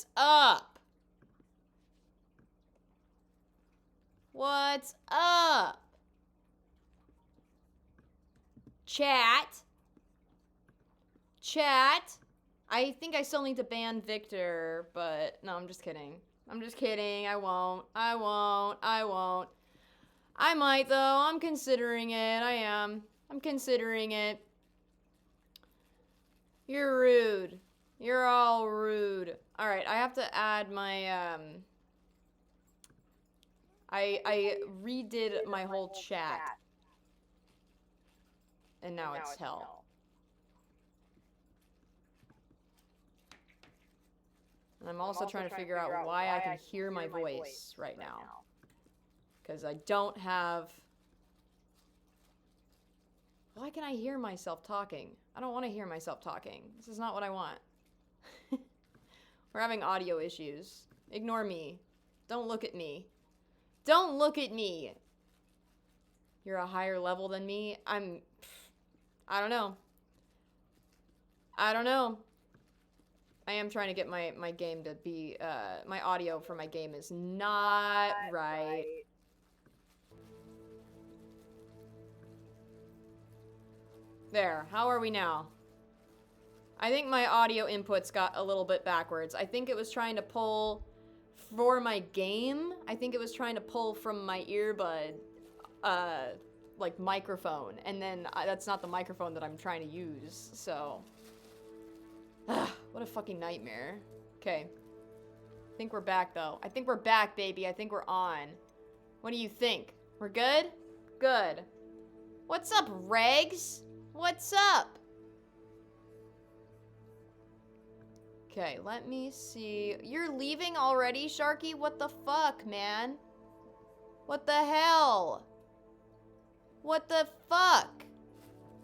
What's up? What's up? Chat. Chat. I think I still need to ban Victor, but no, I'm just kidding. I'm just kidding. I won't. I won't. I won't. I might, though. I'm considering it. I am. I'm considering it. You're rude. You're all rude. Alright, I have to add my, I redid my whole chat. And now it's hell. And I'm also trying to figure out why I can hear my voice right now. Because I don't have... Why can I hear myself talking? I don't want to hear myself talking. This is not what I want. We're having audio issues. Ignore me. Don't look at me. Don't look at me! You're a higher level than me? I don't know. I don't know. I am trying to get my game to be, my audio for my game is not right. There, how are we now? I think my audio inputs got a little bit backwards. I think it was trying to pull for my game. I think it was trying to pull from my earbud, like microphone. And then that's not the microphone that I'm trying to use, so. What a fucking nightmare. Okay. I think we're back, though. I think we're back, baby. I think we're on. What do you think? We're good? Good. What's up, Regs? What's up? Okay, let me see. You're leaving already, Sharky? What the fuck, man? What the hell? What the fuck?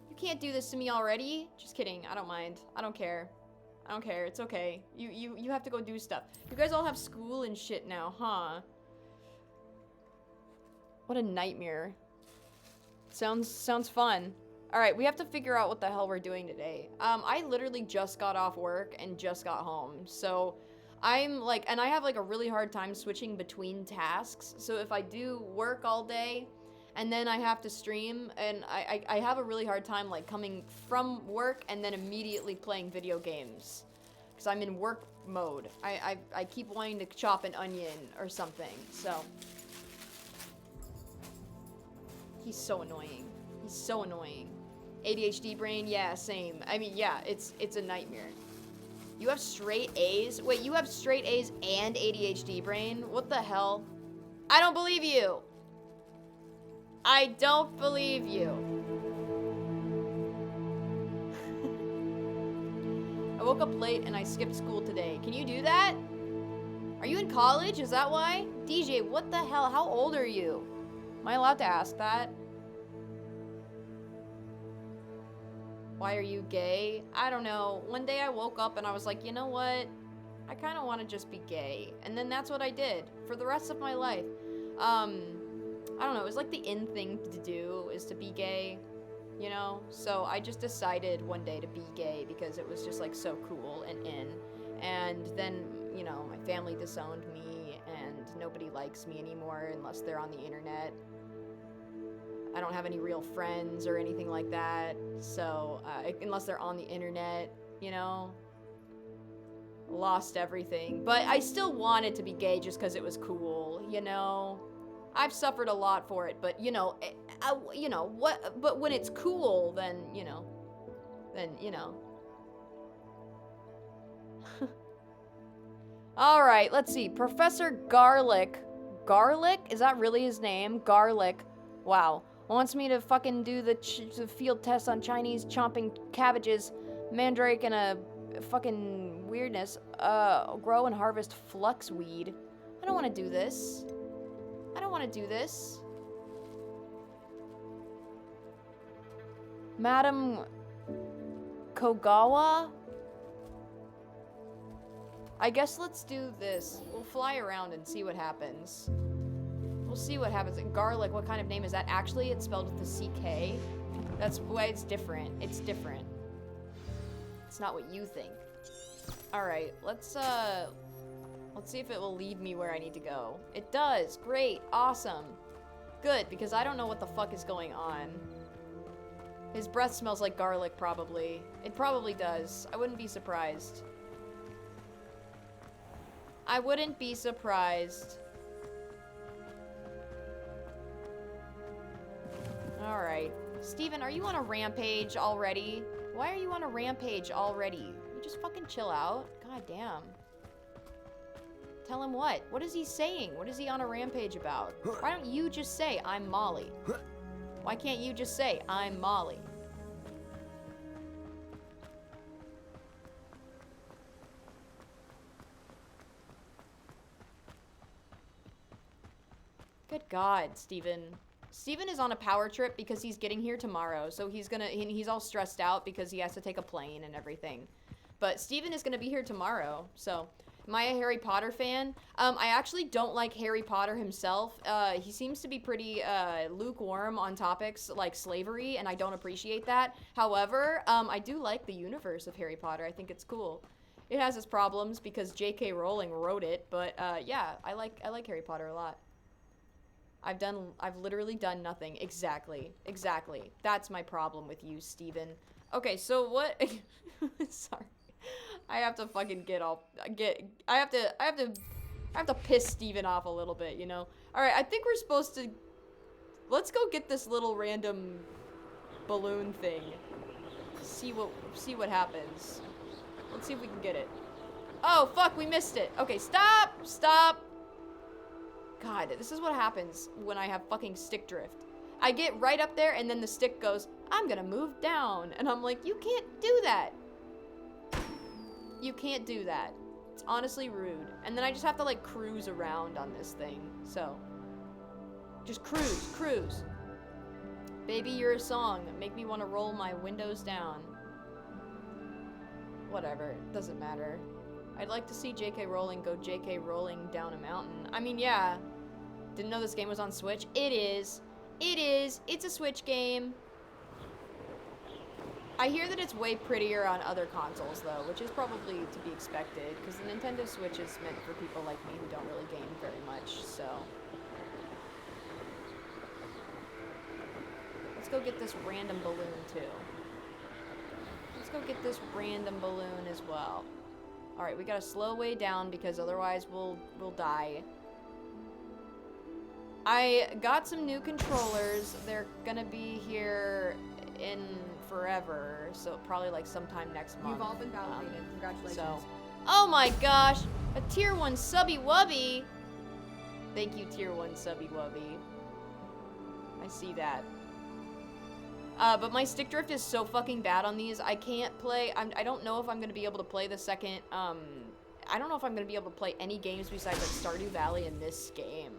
You can't do this to me already. Just kidding. I don't mind. I don't care. I don't care. It's okay. You have to go do stuff. You guys all have school and shit now, huh? What a nightmare. Sounds fun. Alright, we have to figure out what the hell we're doing today. I literally just got off work and just got home. So, I'm like, and I have like a really hard time switching between tasks. So if I do work all day, and then I have to stream, and I have a really hard time like coming from work and then immediately playing video games. Because I'm in work mode. I keep wanting to chop an onion or something, so. He's so annoying. He's so annoying. ADHD brain, yeah, same. I mean, yeah, it's a nightmare. You have straight A's? Wait, you have straight A's and ADHD brain? What the hell? I don't believe you! I don't believe you. I woke up late and I skipped school today. Can you do that? Are you in college? Is that why? DJ, what the hell? How old are you? Am I allowed to ask that? Why are you gay? I don't know. One day I woke up and I was like, you know what? I kind of want to just be gay. And then that's what I did for the rest of my life. I don't know. It was like the in thing to do is to be gay, you know? So I just decided one day to be gay because it was just like so cool and in. And then, you know, my family disowned me and nobody likes me anymore unless they're on the internet. I don't have any real friends or anything like that, so, unless they're on the internet, you know? Lost everything. But I still wanted to be gay just because it was cool, you know? I've suffered a lot for it, but, you know, but when it's cool, then, you know. Alright, let's see. Professor Garlic. Garlic? Is that really his name? Garlic. Wow. Wants me to fucking do the field test on Chinese chomping cabbages, mandrake, and a fucking weirdness. Grow and harvest flux weed. I don't want to do this. I don't want to do this. Madam Kogawa? I guess let's do this. We'll fly around and see what happens. We'll see what happens. Garlic, what kind of name is that? Actually, it's spelled with a CK. That's why it's different. It's different. It's not what you think. Alright, let's Let's see if it will lead me where I need to go. It does. Great. Awesome. Good, because I don't know what the fuck is going on. His breath smells like garlic, probably. It probably does. I wouldn't be surprised. I wouldn't be surprised. Alright. Steven, are you on a rampage already? Why are you on a rampage already? You just fucking chill out. God damn. Tell him what? What is he saying? What is he on a rampage about? Why don't you just say, I'm Molly? Why can't you just say, I'm Molly? Good God, Steven. Steven is on a power trip because he's getting here tomorrow, so he's all stressed out because he has to take a plane and everything. But Steven is gonna be here tomorrow, so... Am I a Harry Potter fan? I actually don't like Harry Potter himself. He seems to be pretty lukewarm on topics like slavery, and I don't appreciate that. However, I do like the universe of Harry Potter. I think it's cool. It has its problems because J.K. Rowling wrote it, but yeah, I like Harry Potter a lot. I've literally done nothing. Exactly. That's my problem with you, Steven. Okay, so what? Sorry. I have to fucking I have to piss Steven off a little bit, you know? Alright, I think we're supposed to... Let's go get this little random balloon thing. See what happens. Let's see if we can get it. Oh, fuck, we missed it. Okay, stop! God, this is what happens when I have fucking stick drift. I get right up there and then the stick goes, I'm gonna move down. And I'm like, you can't do that. You can't do that. It's honestly rude. And then I just have to like cruise around on this thing. So, just cruise. Baby, you're a song. Make me want to roll my windows down. Whatever, it doesn't matter. I'd like to see J.K. Rowling go J.K. Rowling down a mountain. I mean, yeah. Didn't know this game was on Switch. It is. It's a Switch game. I hear that it's way prettier on other consoles, though, which is probably to be expected, because the Nintendo Switch is meant for people like me who don't really game very much, so. Let's go get this random balloon, too. Let's go get this random balloon as well. Alright, we gotta slow way down, because otherwise we'll die. I got some new controllers. They're gonna be here in forever, so probably like sometime next month. You've all been validated. Congratulations. So, oh my gosh, a tier 1 subby wubby. Thank you, tier 1 subby wubby. I see that. But my stick drift is so fucking bad on these. I can't play. I don't know if I'm gonna be able to play the second. I don't know if I'm gonna be able to play any games besides like Stardew Valley in this game.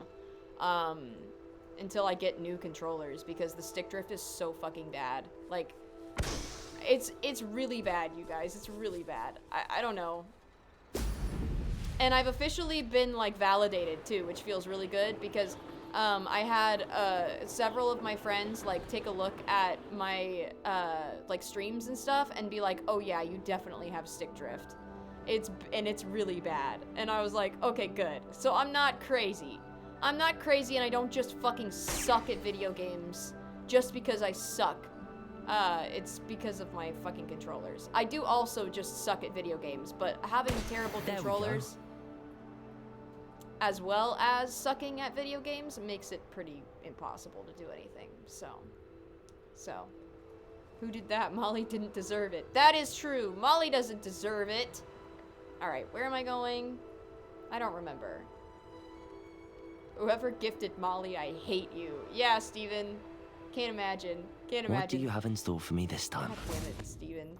Until I get new controllers, because the stick drift is so fucking bad. Like, it's really bad, you guys. It's really bad. I don't know. And I've officially been, like, validated, too, which feels really good, because, I had, several of my friends, like, take a look at my, like, streams and stuff, and be like, oh yeah, you definitely have stick drift. It's really bad. And I was like, okay, good. So I'm not crazy. I'm not crazy, and I don't just fucking suck at video games just because I suck. It's because of my fucking controllers. I do also just suck at video games, but having terrible controllers as well as sucking at video games makes it pretty impossible to do anything. So, who did that? Molly didn't deserve it. That is true. Molly doesn't deserve it. Alright, where am I going? I don't remember. Whoever gifted Molly, I hate you. Yeah, Steven. Can't imagine. Can't imagine. What do you have in store for me this time? God damn it, Steven.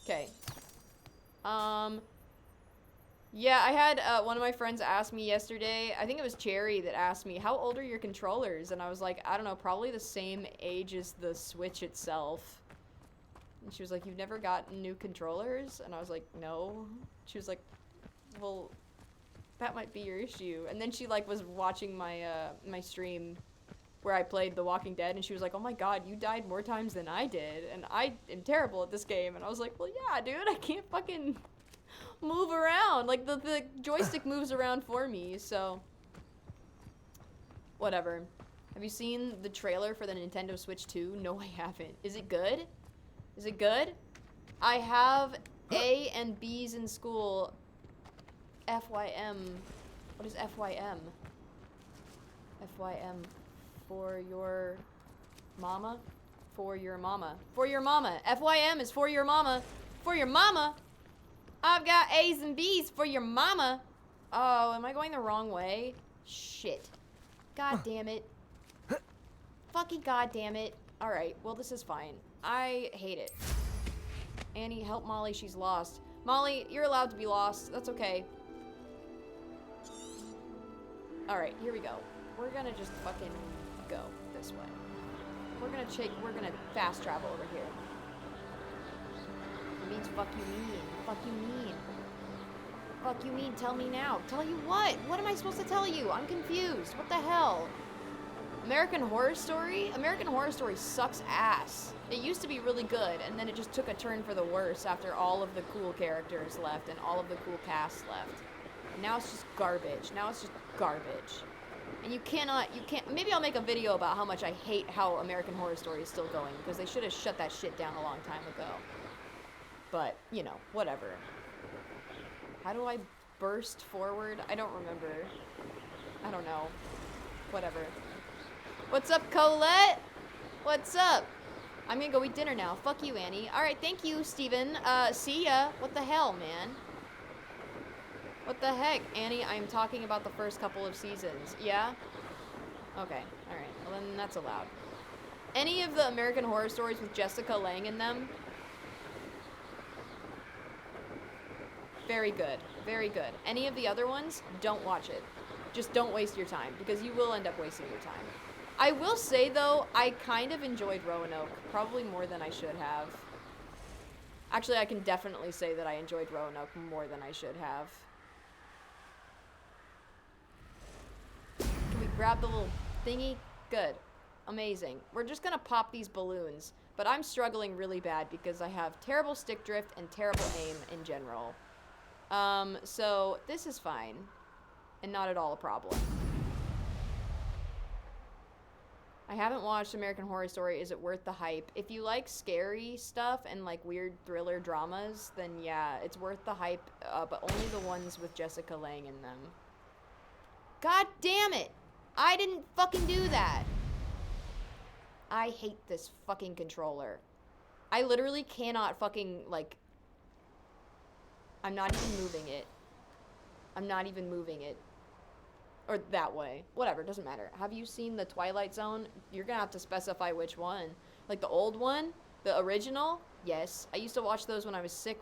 Okay. Yeah, I had one of my friends ask me yesterday, I think it was Cherry that asked me, how old are your controllers? And I was like, I don't know, probably the same age as the Switch itself. And she was like, you've never gotten new controllers? And I was like, no. She was like, well, that might be your issue. And then she like was watching my my stream where I played The Walking Dead, and she was like, oh my god, you died more times than I did, and I am terrible at this game. And I was like, well yeah, dude, I can't fucking move around. Like, the joystick moves around for me, so. Whatever. Have you seen the trailer for the Nintendo Switch 2? No, I haven't. Is it good? Is it good? I have A and B's in school. FYM. What is FYM? FYM. For your mama? For your mama. For your mama. FYM is for your mama. For your mama? I've got A's and B's for your mama. Oh, am I going the wrong way? Shit. God damn it. Fucking god damn it. Alright, well this is fine. I hate it. Annie, help Molly, she's lost. Molly, you're allowed to be lost. That's okay. Alright, here we go. We're gonna just fucking go this way. We're gonna fast travel over here. It means fuck you mean. Fuck you mean. Fuck you mean, tell me now. Tell you what? What am I supposed to tell you? I'm confused. What the hell? American Horror Story? American Horror Story sucks ass. It used to be really good, and then it just took a turn for the worse after all of the cool characters left and all of the cool cast left. And now it's just garbage. Now it's just garbage. And you can't, maybe I'll make a video about how much I hate how American Horror Story is still going, because they should have shut that shit down a long time ago. But, you know, whatever. How do I burst forward? I don't remember. I don't know. Whatever. What's up, Colette? What's up? I'm gonna go eat dinner now. Fuck you, Annie. Alright, thank you, Steven. See ya. What the hell, man? What the heck? Annie, I'm talking about the first couple of seasons. Yeah? Okay. Alright. Well, then that's allowed. Any of the American Horror Stories with Jessica Lange in them? Very good. Very good. Any of the other ones? Don't watch it. Just don't waste your time, because you will end up wasting your time. I will say, though, I kind of enjoyed Roanoke. Probably more than I should have. Actually, I can definitely say that I enjoyed Roanoke more than I should have. Can we grab the little thingy? Good. Amazing. We're just gonna pop these balloons. But I'm struggling really bad because I have terrible stick drift and terrible aim in general. So this is fine. And not at all a problem. I haven't watched American Horror Story. Is it worth the hype? If you like scary stuff and like weird thriller dramas, then yeah, it's worth the hype, but only the ones with Jessica Lange in them. God damn it! I didn't fucking do that! I hate this fucking controller. I literally cannot fucking, like... I'm not even moving it. I'm not even moving it. Or that way. Whatever, doesn't matter. Have you seen the Twilight Zone? You're gonna have to specify which one. Like the old one? The original? Yes. I used to watch those when I was sick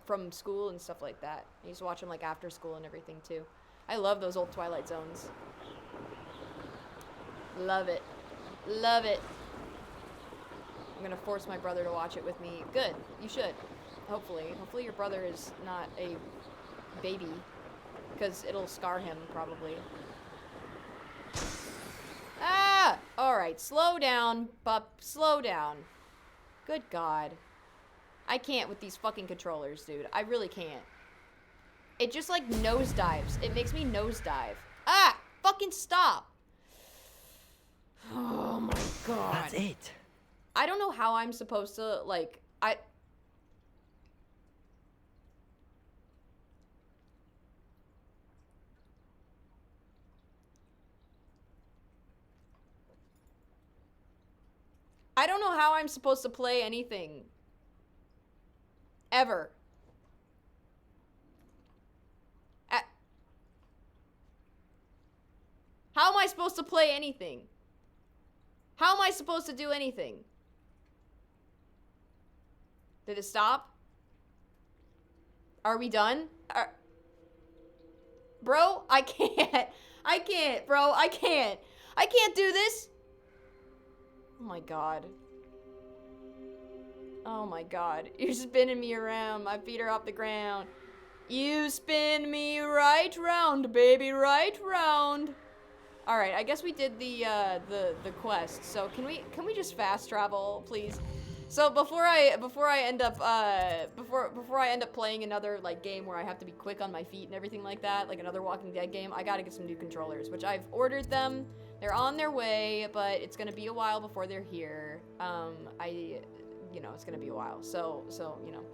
from school and stuff like that. I used to watch them like after school and everything too. I love those old Twilight Zones. Love it. Love it. I'm gonna force my brother to watch it with me. Good. You should. Hopefully. Hopefully your brother is not a baby. Because it'll scar him, probably. Ah! Alright, slow down, pup. Slow down. Good God. I can't with these fucking controllers, dude. I really can't. It just, like, nosedives. It makes me nosedive. Ah! Fucking stop! Oh my God. That's it. I don't know how I'm supposed to, like... I don't know how I'm supposed to play anything. Ever. How am I supposed to play anything? How am I supposed to do anything? Did it stop? Are we done? Bro, I can't. I can't, bro. I can't. I can't do this. Oh my God. Oh my God. You're spinning me around. My feet are off the ground. You spin me right round, baby, right round. All right, I guess we did the quest. So can we just fast travel, please? So before I end up playing another like game where I have to be quick on my feet and everything like that, like another Walking Dead game, I gotta get some new controllers, which I've ordered them. They're on their way, but it's gonna be a while before they're here. It's gonna be a while. So you know.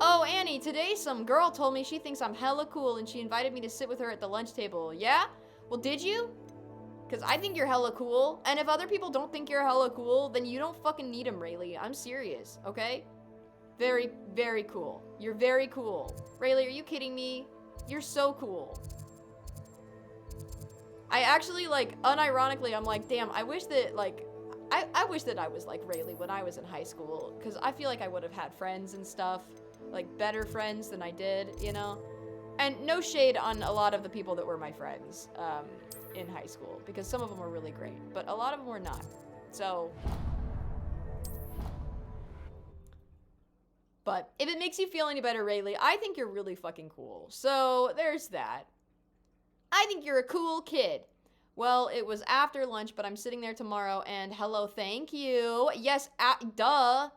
Oh, Annie, today some girl told me she thinks I'm hella cool and she invited me to sit with her at the lunch table. Yeah? Well, did you? Because I think you're hella cool, and if other people don't think you're hella cool, then you don't fucking need them, Rayleigh. I'm serious, okay? Very, very cool. You're very cool. Rayleigh, are you kidding me? You're so cool. I actually, like, unironically, I'm like, damn, I wish that, like, I wish that I was like Rayleigh when I was in high school, because I feel like I would have had friends and stuff, like, better friends than I did, you know? And no shade on a lot of the people that were my friends, in high school, because some of them were really great, but a lot of them were not. So, but if it makes you feel any better, Rayleigh, I think you're really fucking cool. So there's that. I think you're a cool kid. Well, it was after lunch, but I'm sitting there tomorrow, and hello, thank you. Yes, duh. Are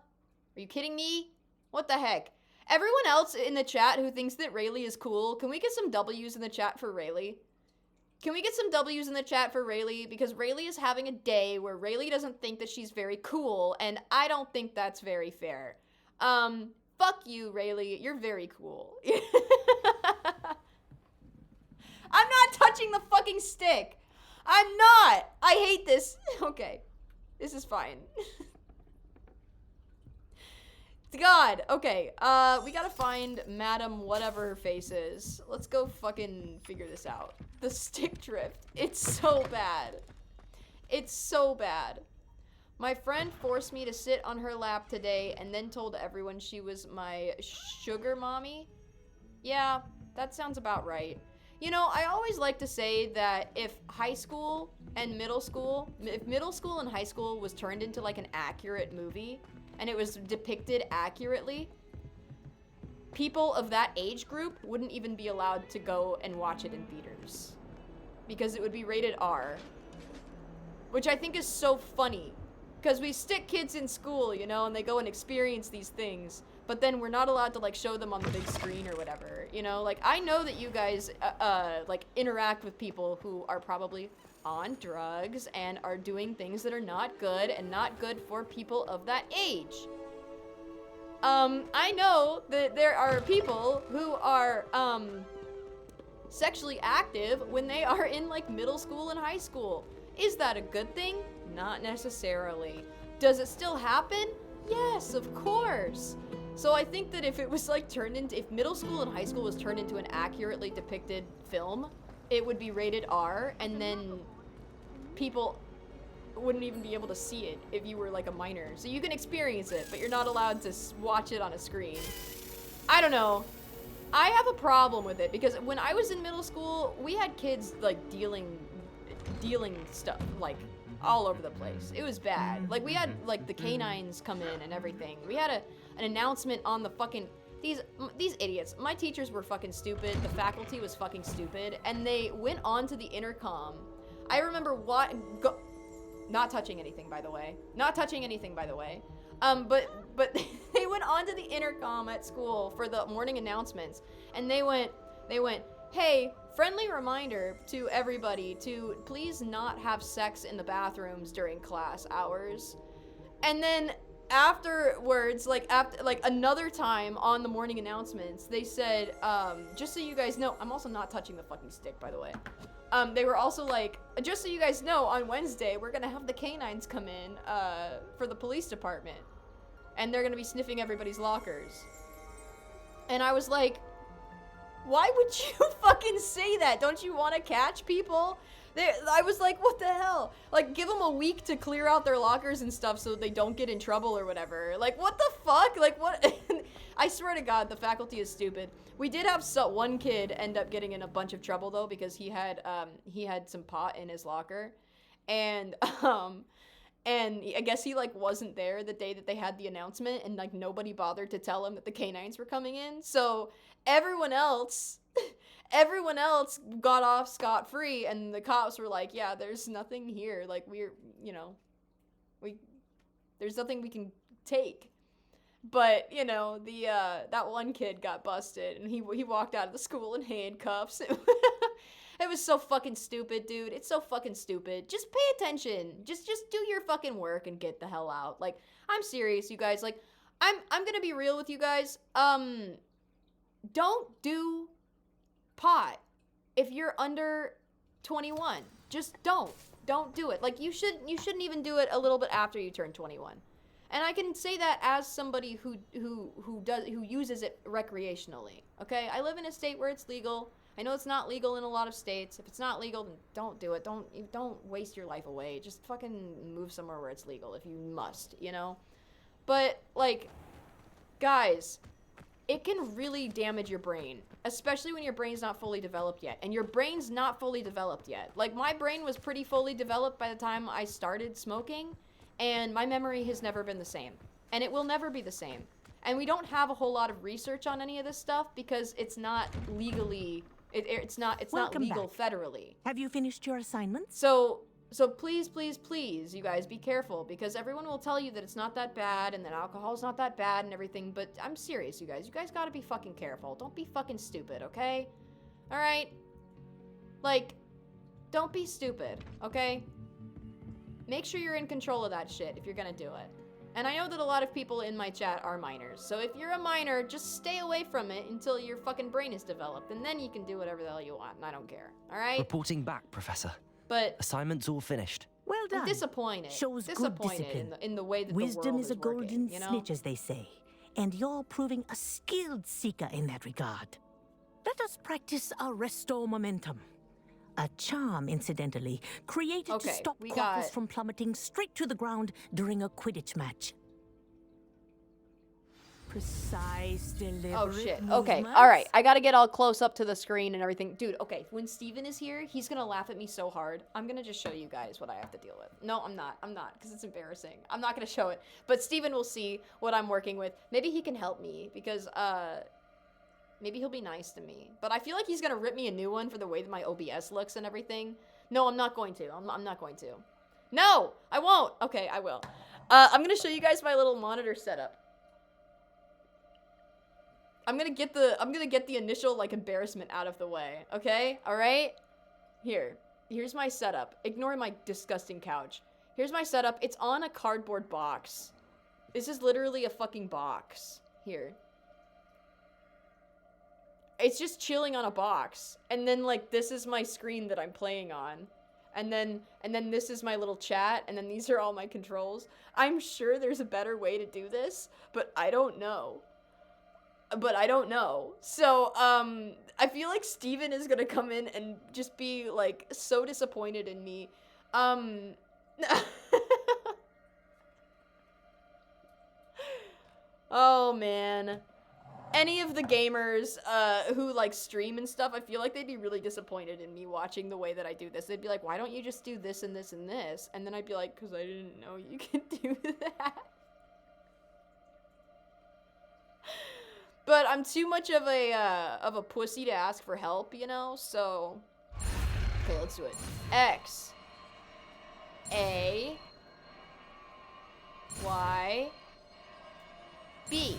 you kidding me? What the heck? Everyone else in the chat who thinks that Rayleigh is cool, can we get some W's in the chat for Rayleigh? Can we get some W's in the chat for Rayleigh? Because Rayleigh is having a day where Rayleigh doesn't think that she's very cool, and I don't think that's very fair. Fuck you, Rayleigh. You're very cool. I'm not touching the fucking stick. I'm not. I hate this. Okay. This is fine. God, okay, we gotta find Madam whatever her face is. Let's go fucking figure this out. The stick drift. It's so bad. It's so bad. My friend forced me to sit on her lap today and then told everyone she was my sugar mommy. Yeah, that sounds about right. You know, I always like to say that if high school and middle school, if middle school and high school was turned into like an accurate movie, and it was depicted accurately, people of that age group wouldn't even be allowed to go and watch it in theaters. Because it would be rated R. Which I think is so funny. Because we stick kids in school, you know, and they go and experience these things. But then we're not allowed to, like, show them on the big screen or whatever, you know? Like, I know that you guys, like, interact with people who are probably on drugs and are doing things that are not good and not good for people of that age. I know that there are people who are, sexually active when they are in, like, middle school and high school. Is that a good thing? Not necessarily. Does it still happen? Yes, of course. So I think that if it was, like, if middle school and high school was turned into an accurately depicted film, it would be rated R, and then people wouldn't even be able to see it if you were like a minor. So you can experience it, but you're not allowed to watch it on a screen. I don't know. I have a problem with it because when I was in middle school, we had kids like dealing stuff like all over the place. It was bad. Like we had like the canines come in and everything. We had an announcement on the fucking these idiots. My teachers were fucking stupid. The faculty was fucking stupid, and they went on to the intercom. I remember not touching anything, by the way. Not touching anything, by the way. But they went on to the intercom at school for the morning announcements, and they went, hey, friendly reminder to everybody to please not have sex in the bathrooms during class hours. And then afterwards, like another time on the morning announcements, they said, just so you guys know, I'm also not touching the fucking stick, by the way. They were also like, just so you guys know, on Wednesday, we're gonna have the canines come in, for the police department. And they're gonna be sniffing everybody's lockers. And I was like, why would you fucking say that? Don't you want to catch people? I was like, what the hell? Like, give them a week to clear out their lockers and stuff so they don't get in trouble or whatever. Like, what the fuck? Like, what? I swear to God, the faculty is stupid. We did have one kid end up getting in a bunch of trouble, though, because he had some pot in his locker. And I guess he, like, wasn't there the day that they had the announcement, and, like, nobody bothered to tell him that the canines were coming in. So everyone else got off scot-free, and the cops were like, yeah, there's nothing here. Like, There's nothing we can take. But, you know, the that one kid got busted, and he walked out of the school in handcuffs. It was so fucking stupid, dude. It's so fucking stupid. Just pay attention. Just do your fucking work and get the hell out. Like, I'm serious, you guys. Like, I'm gonna be real with you guys. Don't do pot if you're under 21. Just don't do it. Like, you shouldn't even do it a little bit after you turn 21. And I can say that as somebody who uses it recreationally. Okay, I live in a state where it's legal. I know it's not legal in a lot of states. If it's not legal, then don't do it. Don't waste your life away. Just fucking move somewhere where it's legal if you must, you know? But, like, guys, it can really damage your brain, especially when your brain's not fully developed yet. And your brain's not fully developed yet. Like, my brain was pretty fully developed by the time I started smoking, and my memory has never been the same. And it will never be the same. And we don't have a whole lot of research on any of this stuff because it's not legally... It's not legal federally. Have you finished your assignments? So please, you guys, be careful, because everyone will tell you that it's not that bad and that alcohol's not that bad and everything, but I'm serious, you guys. You guys gotta be fucking careful. Don't be fucking stupid, okay? Alright? Like, don't be stupid, okay? Make sure you're in control of that shit if you're gonna do it. And I know that a lot of people in my chat are minors, so if you're a minor, just stay away from it until your fucking brain is developed, and then you can do whatever the hell you want, and I don't care, alright? Reporting back, Professor. But Assignments all finished. Well done. I'm disappointed. Shows good discipline. in the way that Wisdom the world is a working, golden you know? snitch, as they say, and you're proving a skilled seeker in that regard. Let us practice our resto momentum. A charm, incidentally, created to stop clockers from plummeting straight to the ground during a Quidditch match. Precise, deliberate Oh shit. movements. Okay. All right. I gotta get all close up to the screen and everything. Dude, okay. When Steven is here, he's gonna laugh at me so hard. I'm gonna just show you guys what I have to deal with. No, I'm not. I'm not, because it's embarrassing. I'm not gonna show it. But Steven will see what I'm working with. Maybe he can help me, because, maybe he'll be nice to me. But I feel like he's gonna rip me a new one for the way that my OBS looks and everything. No, I'm not going to. I'm not going to. No! I won't! Okay, I will. I'm gonna show you guys my little monitor setup. I'm gonna get the initial, like, embarrassment out of the way, okay? Alright? Here's my setup. Ignore my disgusting couch. Here's my setup. It's on a cardboard box. This is literally a fucking box. Here. It's just chilling on a box. And then, like, this is my screen that I'm playing on. And then this is my little chat, and then these are all my controls. I'm sure there's a better way to do this, but I don't know. So, I feel like Steven is gonna come in and just be, like, so disappointed in me. Oh, man. Any of the gamers, who, like, stream and stuff, I feel like they'd be really disappointed in me watching the way that I do this. They'd be like, why don't you just do this and this and this? And then I'd be like, because I didn't know you could do that. But I'm too much of a pussy to ask for help, you know? So, okay, let's do it. X, A, Y, B.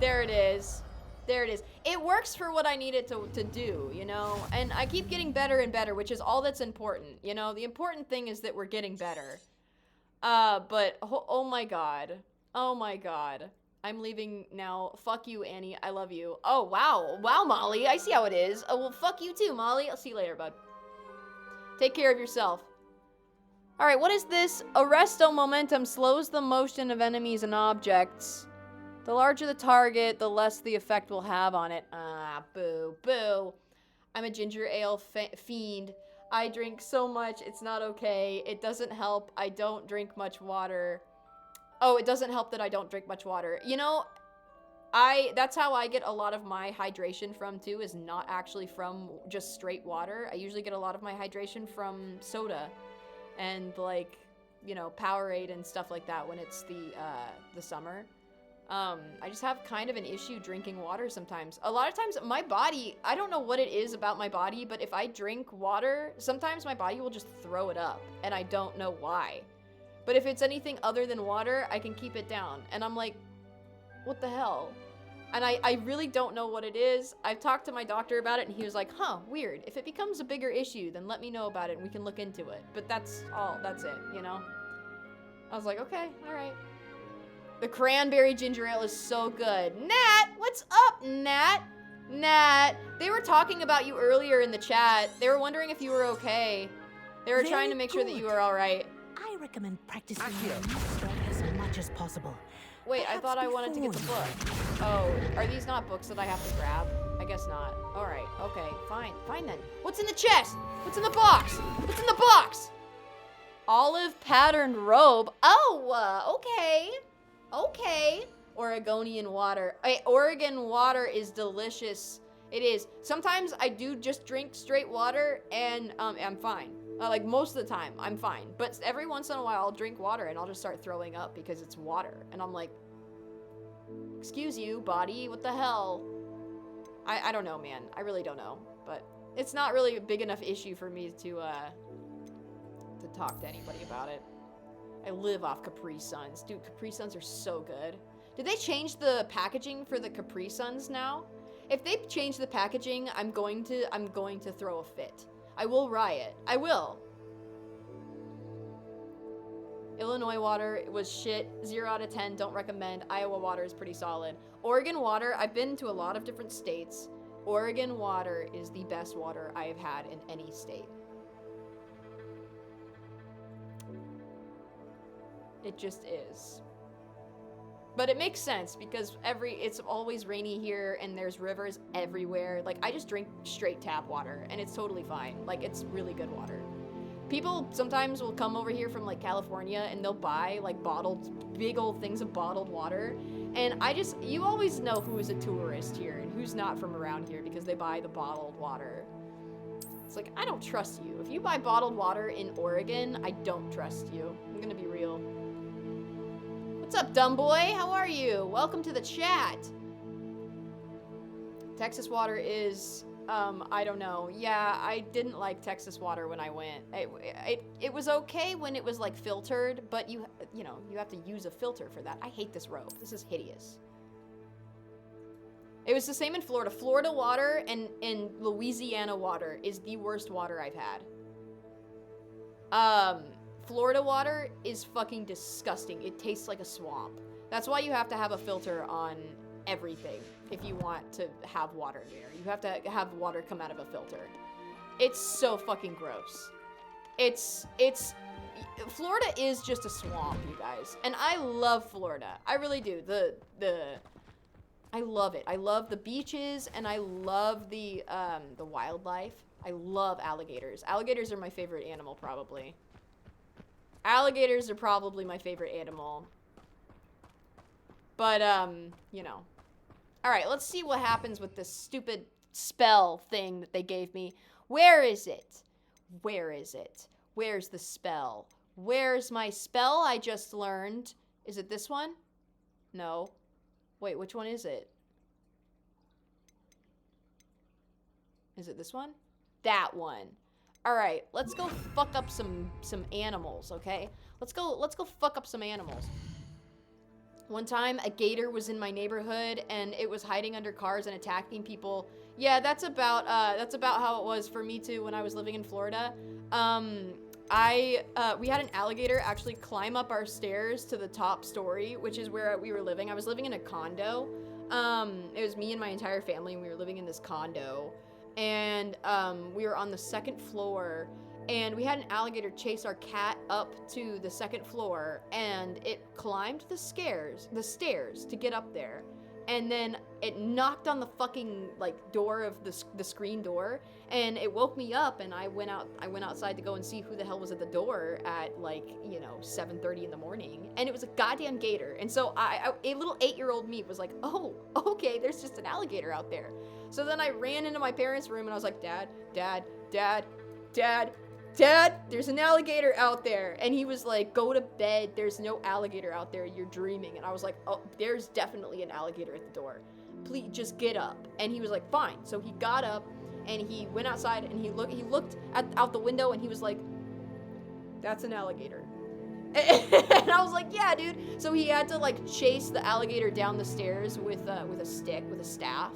There it is. There it is. It works for what I need it to do, you know? And I keep getting better and better, which is all that's important, you know? The important thing is that we're getting better. But, oh my god. Oh my god. I'm leaving now. Fuck you, Annie. I love you. Oh, wow. Wow, Molly. I see how it is. Oh, well, fuck you too, Molly. I'll see you later, bud. Take care of yourself. Alright, what is this? Arresto momentum slows the motion of enemies and objects. The larger the target, the less the effect will have on it. Ah, boo, boo. I'm a ginger ale fiend. I drink so much, it's not okay. It doesn't help. I don't drink much water. Oh, it doesn't help that I don't drink much water. You know, that's how I get a lot of my hydration from, too, is not actually from just straight water. I usually get a lot of my hydration from soda and, like, you know, Powerade and stuff like that when it's the summer. I just have kind of an issue drinking water sometimes. A lot of times, my body, I don't know what it is about my body, but if I drink water, sometimes my body will just throw it up, and I don't know why. But if it's anything other than water, I can keep it down. And I'm like, what the hell? And I really don't know what it is. I've talked to my doctor about it, and he was like, huh, weird. If it becomes a bigger issue, then let me know about it, and we can look into it. But that's it, you know? I was like, okay, all right. The cranberry ginger ale is so good. Nat, what's up, Nat? Nat, they were talking about you earlier in the chat. They were wondering if you were okay. They were trying to make sure that you were all right. I recommend practicing as much as possible. Wait, I thought I wanted to get the book. Oh, are these not books that I have to grab? I guess not. All right, okay, fine. Fine then. What's in the chest? What's in the box? What's in the box? Olive patterned robe. Oh, okay. Okay. Oregonian water. Oregon water is delicious. It is. Sometimes I do just drink straight water and I'm fine. Like most of the time, I'm fine. But every once in a while, I'll drink water and I'll just start throwing up because it's water. And I'm like, excuse you, body, what the hell? I don't know, man. I really don't know. But it's not really a big enough issue for me to talk to anybody about it. I live off Capri Suns. Dude, Capri Suns are so good. Did they change the packaging for the Capri Suns now? If they change the packaging, I'm going to throw a fit. I will riot. I will. Illinois water, it was shit. 0 out of 10, don't recommend. Iowa water is pretty solid. Oregon water, I've been to a lot of different states. Oregon water is the best water I have had in any state. It just is. But it makes sense because it's always rainy here and there's rivers everywhere. Like, I just drink straight tap water and it's totally fine. Like, it's really good water. People sometimes will come over here from like California and they'll buy like big old things of bottled water. And you always know who is a tourist here and who's not from around here because they buy the bottled water. It's like, I don't trust you. If you buy bottled water in Oregon, I don't trust you. I'm gonna be real. What's up, dumb boy? How are you? Welcome to the chat. Texas water is, I don't know. Yeah, I didn't like Texas water when I went. It was okay when it was like filtered, but you know, you have to use a filter for that. I hate this rope. This is hideous. It was the same in Florida. Florida water and Louisiana water is the worst water I've had. Florida water is fucking disgusting. It tastes like a swamp. That's why you have to have a filter on everything if you want to have water there. You have to have water come out of a filter. It's so fucking gross. Florida is just a swamp, you guys. And I love Florida. I really do. I love it. I love the beaches and I love the wildlife. I love alligators. Alligators are my favorite animal, probably. Alligators are probably my favorite animal. But, you know. Alright, let's see what happens with this stupid spell thing that they gave me. Where is it? Where is it? Where's the spell? Where's my spell I just learned? Is it this one? No. Wait, which one is it? Is it this one? That one. All right, let's go fuck up some animals, okay? Let's go fuck up some animals. One time, a gator was in my neighborhood and it was hiding under cars and attacking people. Yeah, that's about how it was for me too when I was living in Florida. We had an alligator actually climb up our stairs to the top story, which is where we were living. I was living in a condo. It was me and my entire family, and we were living in this condo. And we were on the second floor, and we had an alligator chase our cat up to the second floor, and it climbed the stairs to get up there. And then it knocked on the fucking like door of the screen door, and it woke me up, and I went outside to go and see who the hell was at the door at like, you know, 7:30 in the morning, and it was a goddamn gator. And so a little 8-year-old me was like, oh, okay, there's just an alligator out there. So then I ran into my parents' room and I was like, Dad, there's an alligator out there. And he was like, go to bed. There's no alligator out there. You're dreaming. And I was like, oh, there's definitely an alligator at the door. Please just get up. And he was like, fine. So he got up and he went outside and he looked out the window and he was like, that's an alligator. And I was like, yeah, dude. So he had to like chase the alligator down the stairs with a stick, with a staff.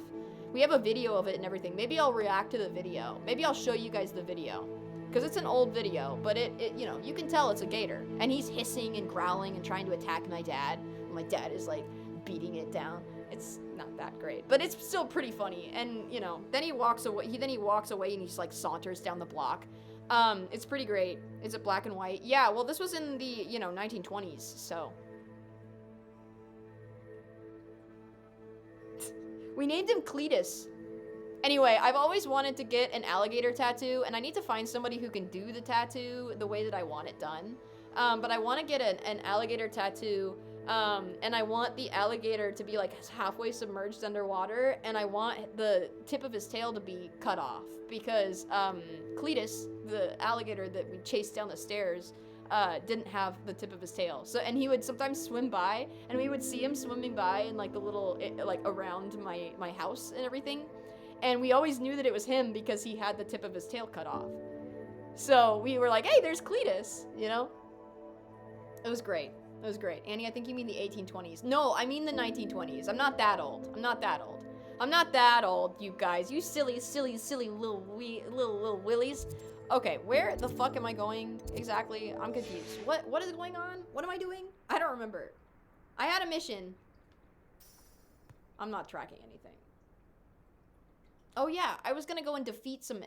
We have a video of it and everything. Maybe I'll react to the video. Maybe I'll show you guys the video. Because it's an old video, but it, you know, you can tell it's a gator. And he's hissing and growling and trying to attack my dad. My dad is like beating it down. It's not that great, but it's still pretty funny. And, you know, then he walks away. Then he walks away and he's like saunters down the block. It's pretty great. Is it black and white? Yeah, well, this was in the, you know, 1920s, so. We named him Cletus. Anyway, I've always wanted to get an alligator tattoo, and I need to find somebody who can do the tattoo the way that I want it done. But I want to get an alligator tattoo, and I want the alligator to be like halfway submerged underwater, and I want the tip of his tail to be cut off, because Cletus, the alligator that we chased down the stairs, didn't have the tip of his tail. So, and he would sometimes swim by, and we would see him swimming by in like the little, like around my house and everything. And we always knew that it was him because he had the tip of his tail cut off. So we were like, hey, there's Cletus, you know? It was great. It was great. Annie, I think you mean the 1820s. No, I mean the 1920s. I'm not that old. I'm not that old. I'm not that old, you guys. You silly, silly, silly little willies. Okay, where the fuck am I going exactly? I'm confused. What is going on? What am I doing? I don't remember. I had a mission. I'm not tracking anything. Oh yeah, I was gonna go and defeat some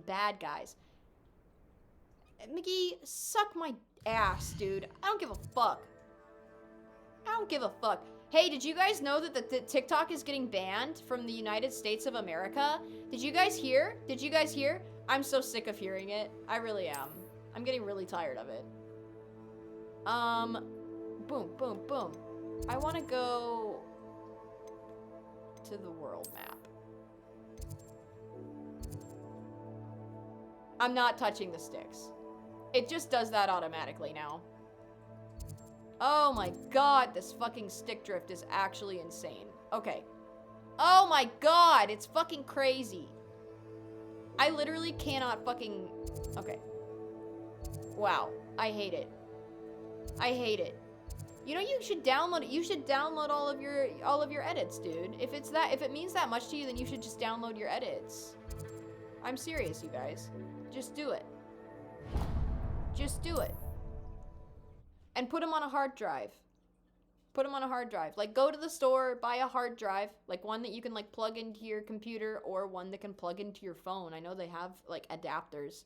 bad guys. Mickey, suck my ass, dude. I don't give a fuck. I don't give a fuck. Hey, did you guys know that the TikTok is getting banned from the United States of America? Did you guys hear? Did you guys hear? I'm so sick of hearing it. I really am. I'm getting really tired of it. Boom, boom, boom. I want to go to the world map. I'm not touching the sticks. It just does that automatically now. Oh my god, this fucking stick drift is actually insane. Okay. Oh my god, it's fucking crazy. I literally cannot fucking... Okay. Wow, I hate it. I hate it. You know, you should download it. You should download all of your edits, dude. If it means that much to you, then you should just download your edits. I'm serious, you guys. Just do it. Just do it. And put them on a hard drive. Put them on a hard drive. Like, go to the store, buy a hard drive. Like, one that you can, like, plug into your computer or one that can plug into your phone. I know they have, like, adapters.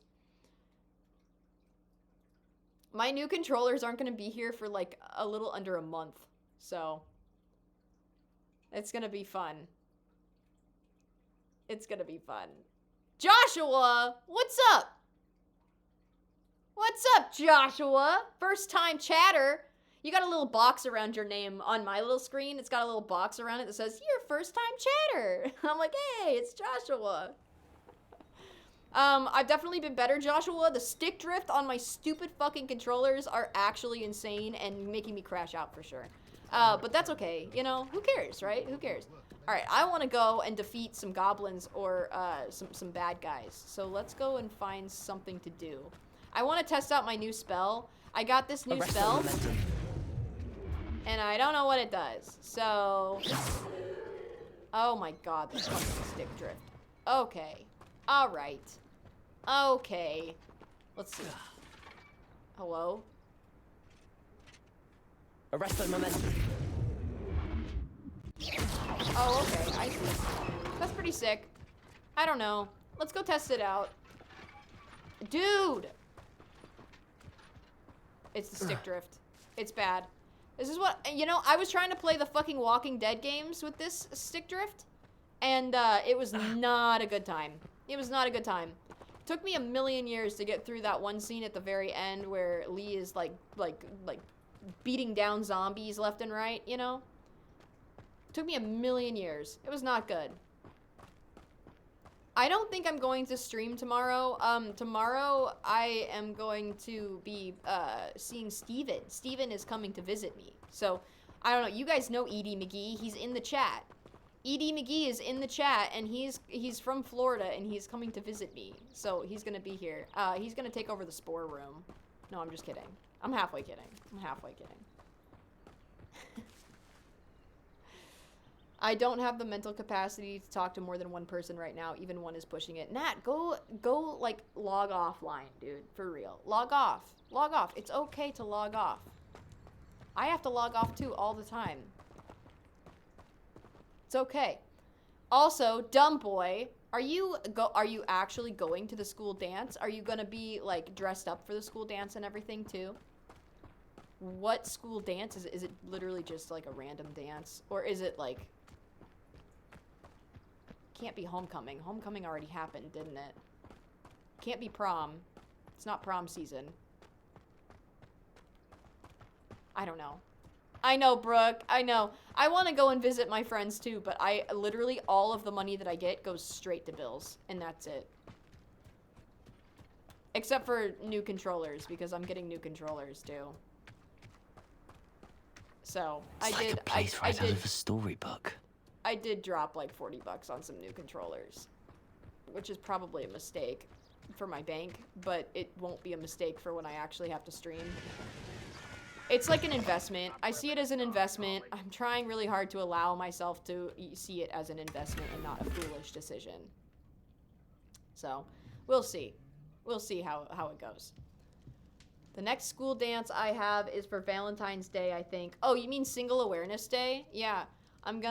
My new controllers aren't going to be here for, like, a little under a month. So, it's going to be fun. It's going to be fun. Joshua! What's up? What's up, Joshua? First time chatter. You got a little box around your name on my little screen. It's got a little box around it that says, you're first time chatter. I'm like, hey, it's Joshua. I've definitely been better, Joshua. The stick drift on my stupid fucking controllers are actually insane and making me crash out for sure. But that's okay. You know, who cares, right? Who cares? All right, I want to go and defeat some goblins or some bad guys. So let's go and find something to do. I want to test out my new spell. I got this new spell, and I don't know what it does. So, oh my god, this fucking stick drift. Okay, all right, okay. Let's see. Hello? Arresto momentum. Oh, okay, I see. That's pretty sick. I don't know. Let's go test it out. Dude! It's the stick drift. It's bad. This is what, you know, I was trying to play the fucking Walking Dead games with this stick drift, and it was not a good time. It was not a good time. It took me a million years to get through that one scene at the very end where Lee is like beating down zombies left and right, you know? It took me a million years. It was not good. I don't think I'm going to stream tomorrow. Tomorrow I am going to be seeing Steven. Steven is coming to visit me. So, I don't know. You guys know Edie McGee. He's in the chat. Edie McGee is in the chat, and he's from Florida, and he's coming to visit me. So he's gonna be here. He's gonna take over the spore room. No, I'm just kidding. I'm halfway kidding. I don't have the mental capacity to talk to more than one person right now. Even one is pushing it. Nat, go like log offline, dude. For real. Log off. Log off. It's okay to log off. I have to log off too all the time. It's okay. Also, dumb boy, are you actually going to the school dance? Are you gonna be like dressed up for the school dance and everything too? What school dance is it? Is it literally just like a random dance, or is it like? Can't be homecoming. Homecoming already happened, didn't it? Can't be prom. It's not prom season. I don't know. I know, Brooke. I know. I want to go and visit my friends too, but I literally all of the money that I get goes straight to bills, and that's it. Except for new controllers, because I'm getting new controllers too. So It's like a place right out of a storybook. I did drop like 40 bucks on some new controllers, which is probably a mistake for my bank, but it won't be a mistake for when I actually have to stream. It's like an investment. I see it as an investment. I'm trying really hard to allow myself to see it as an investment and not a foolish decision. So, we'll see. We'll see how it goes. The next school dance I have is for Valentine's Day, I think. Oh, you mean Single Awareness Day? Yeah. I'm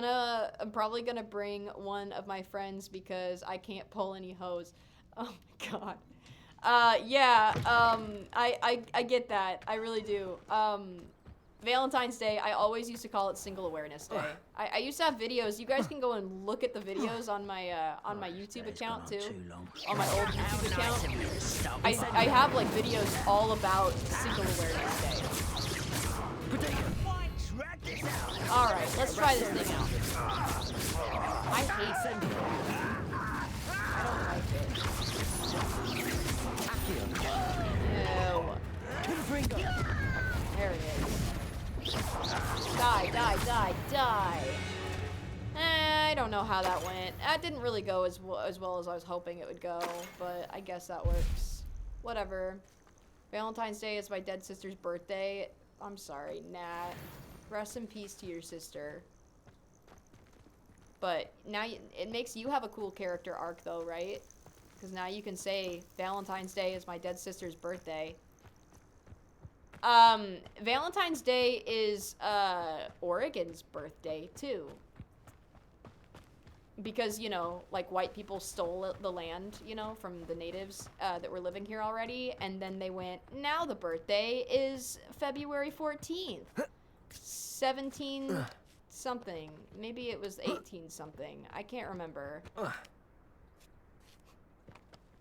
probably gonna bring one of my friends because I can't pull any hose. Oh my god. Yeah, I get that. I really do. Valentine's Day, I always used to call it Single Awareness Day. I used to have videos. You guys can go and look at the videos on my YouTube account too. On my old YouTube account. I have like videos all about Single Awareness Day. Alright, let's try this thing out. I hate it. I don't like it. No. There it is. Die. I don't know how that went. That didn't really go as well as I was hoping it would go, but I guess that works. Whatever. Valentine's Day is my dead sister's birthday. I'm sorry, Nat. Rest in peace to your sister. But now it makes you have a cool character arc though, right? Because now you can say Valentine's Day is my dead sister's birthday. Valentine's Day is Oregon's birthday too. Because, you know, like white people stole the land, you know, from the natives that were living here already, and then they went, now the birthday is February 14th. 17 something. Maybe it was 18 something. I can't remember.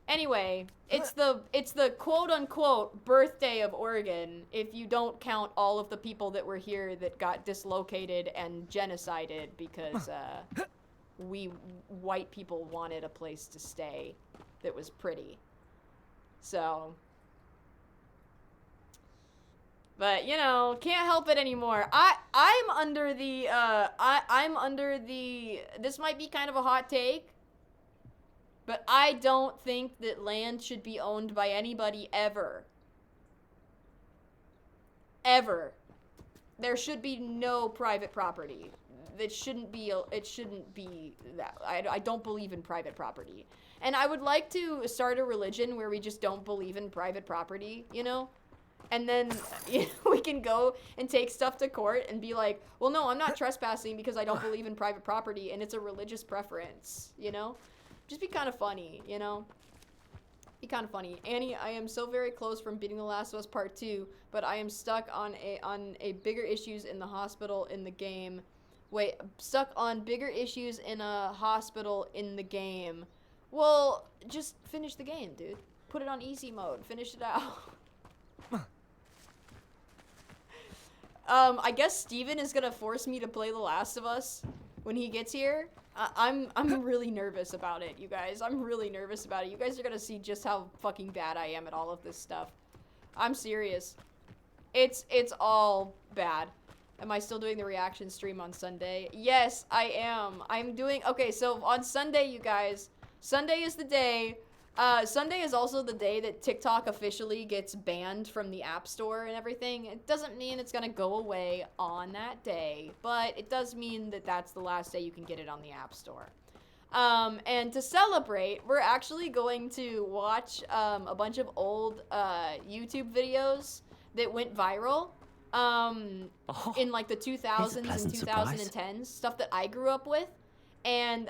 Anyway, it's the quote unquote birthday of Oregon if you don't count all of the people that were here that got dislocated and genocided because we white people wanted a place to stay that was pretty. So, but you know, can't help it anymore. I'm under the this might be kind of a hot take, but I don't think that land should be owned by anybody ever. Ever. There should be no private property. It shouldn't be that. I don't believe in private property. And I would like to start a religion where we just don't believe in private property, you know? And then we can go and take stuff to court and be like, well, no, I'm not trespassing because I don't believe in private property and it's a religious preference, you know? Just be kind of funny, you know? Be kind of funny. Annie, I am so very close from beating The Last of Us Part 2, but I am stuck on a bigger issues in the hospital in the game. Wait, stuck on bigger issues in a hospital in the game. Well, just finish the game, dude. Put it on easy mode. Finish it out. I guess Steven is gonna force me to play The Last of Us when he gets here. I'm really nervous about it, you guys. I'm really nervous about it. You guys are gonna see just how fucking bad I am at all of this stuff. I'm serious. It's all bad. Am I still doing the reaction stream on Sunday? Yes, I am. I'm doing... Okay, so on Sunday, you guys, Sunday is the day... Sunday is also the day that TikTok officially gets banned from the App Store and everything. It doesn't mean it's gonna go away on that day, but it does mean that that's the last day you can get it on the App Store. And to celebrate, we're actually going to watch a bunch of old YouTube videos that went viral in like the 2000s and 2010s, stuff that I grew up with. And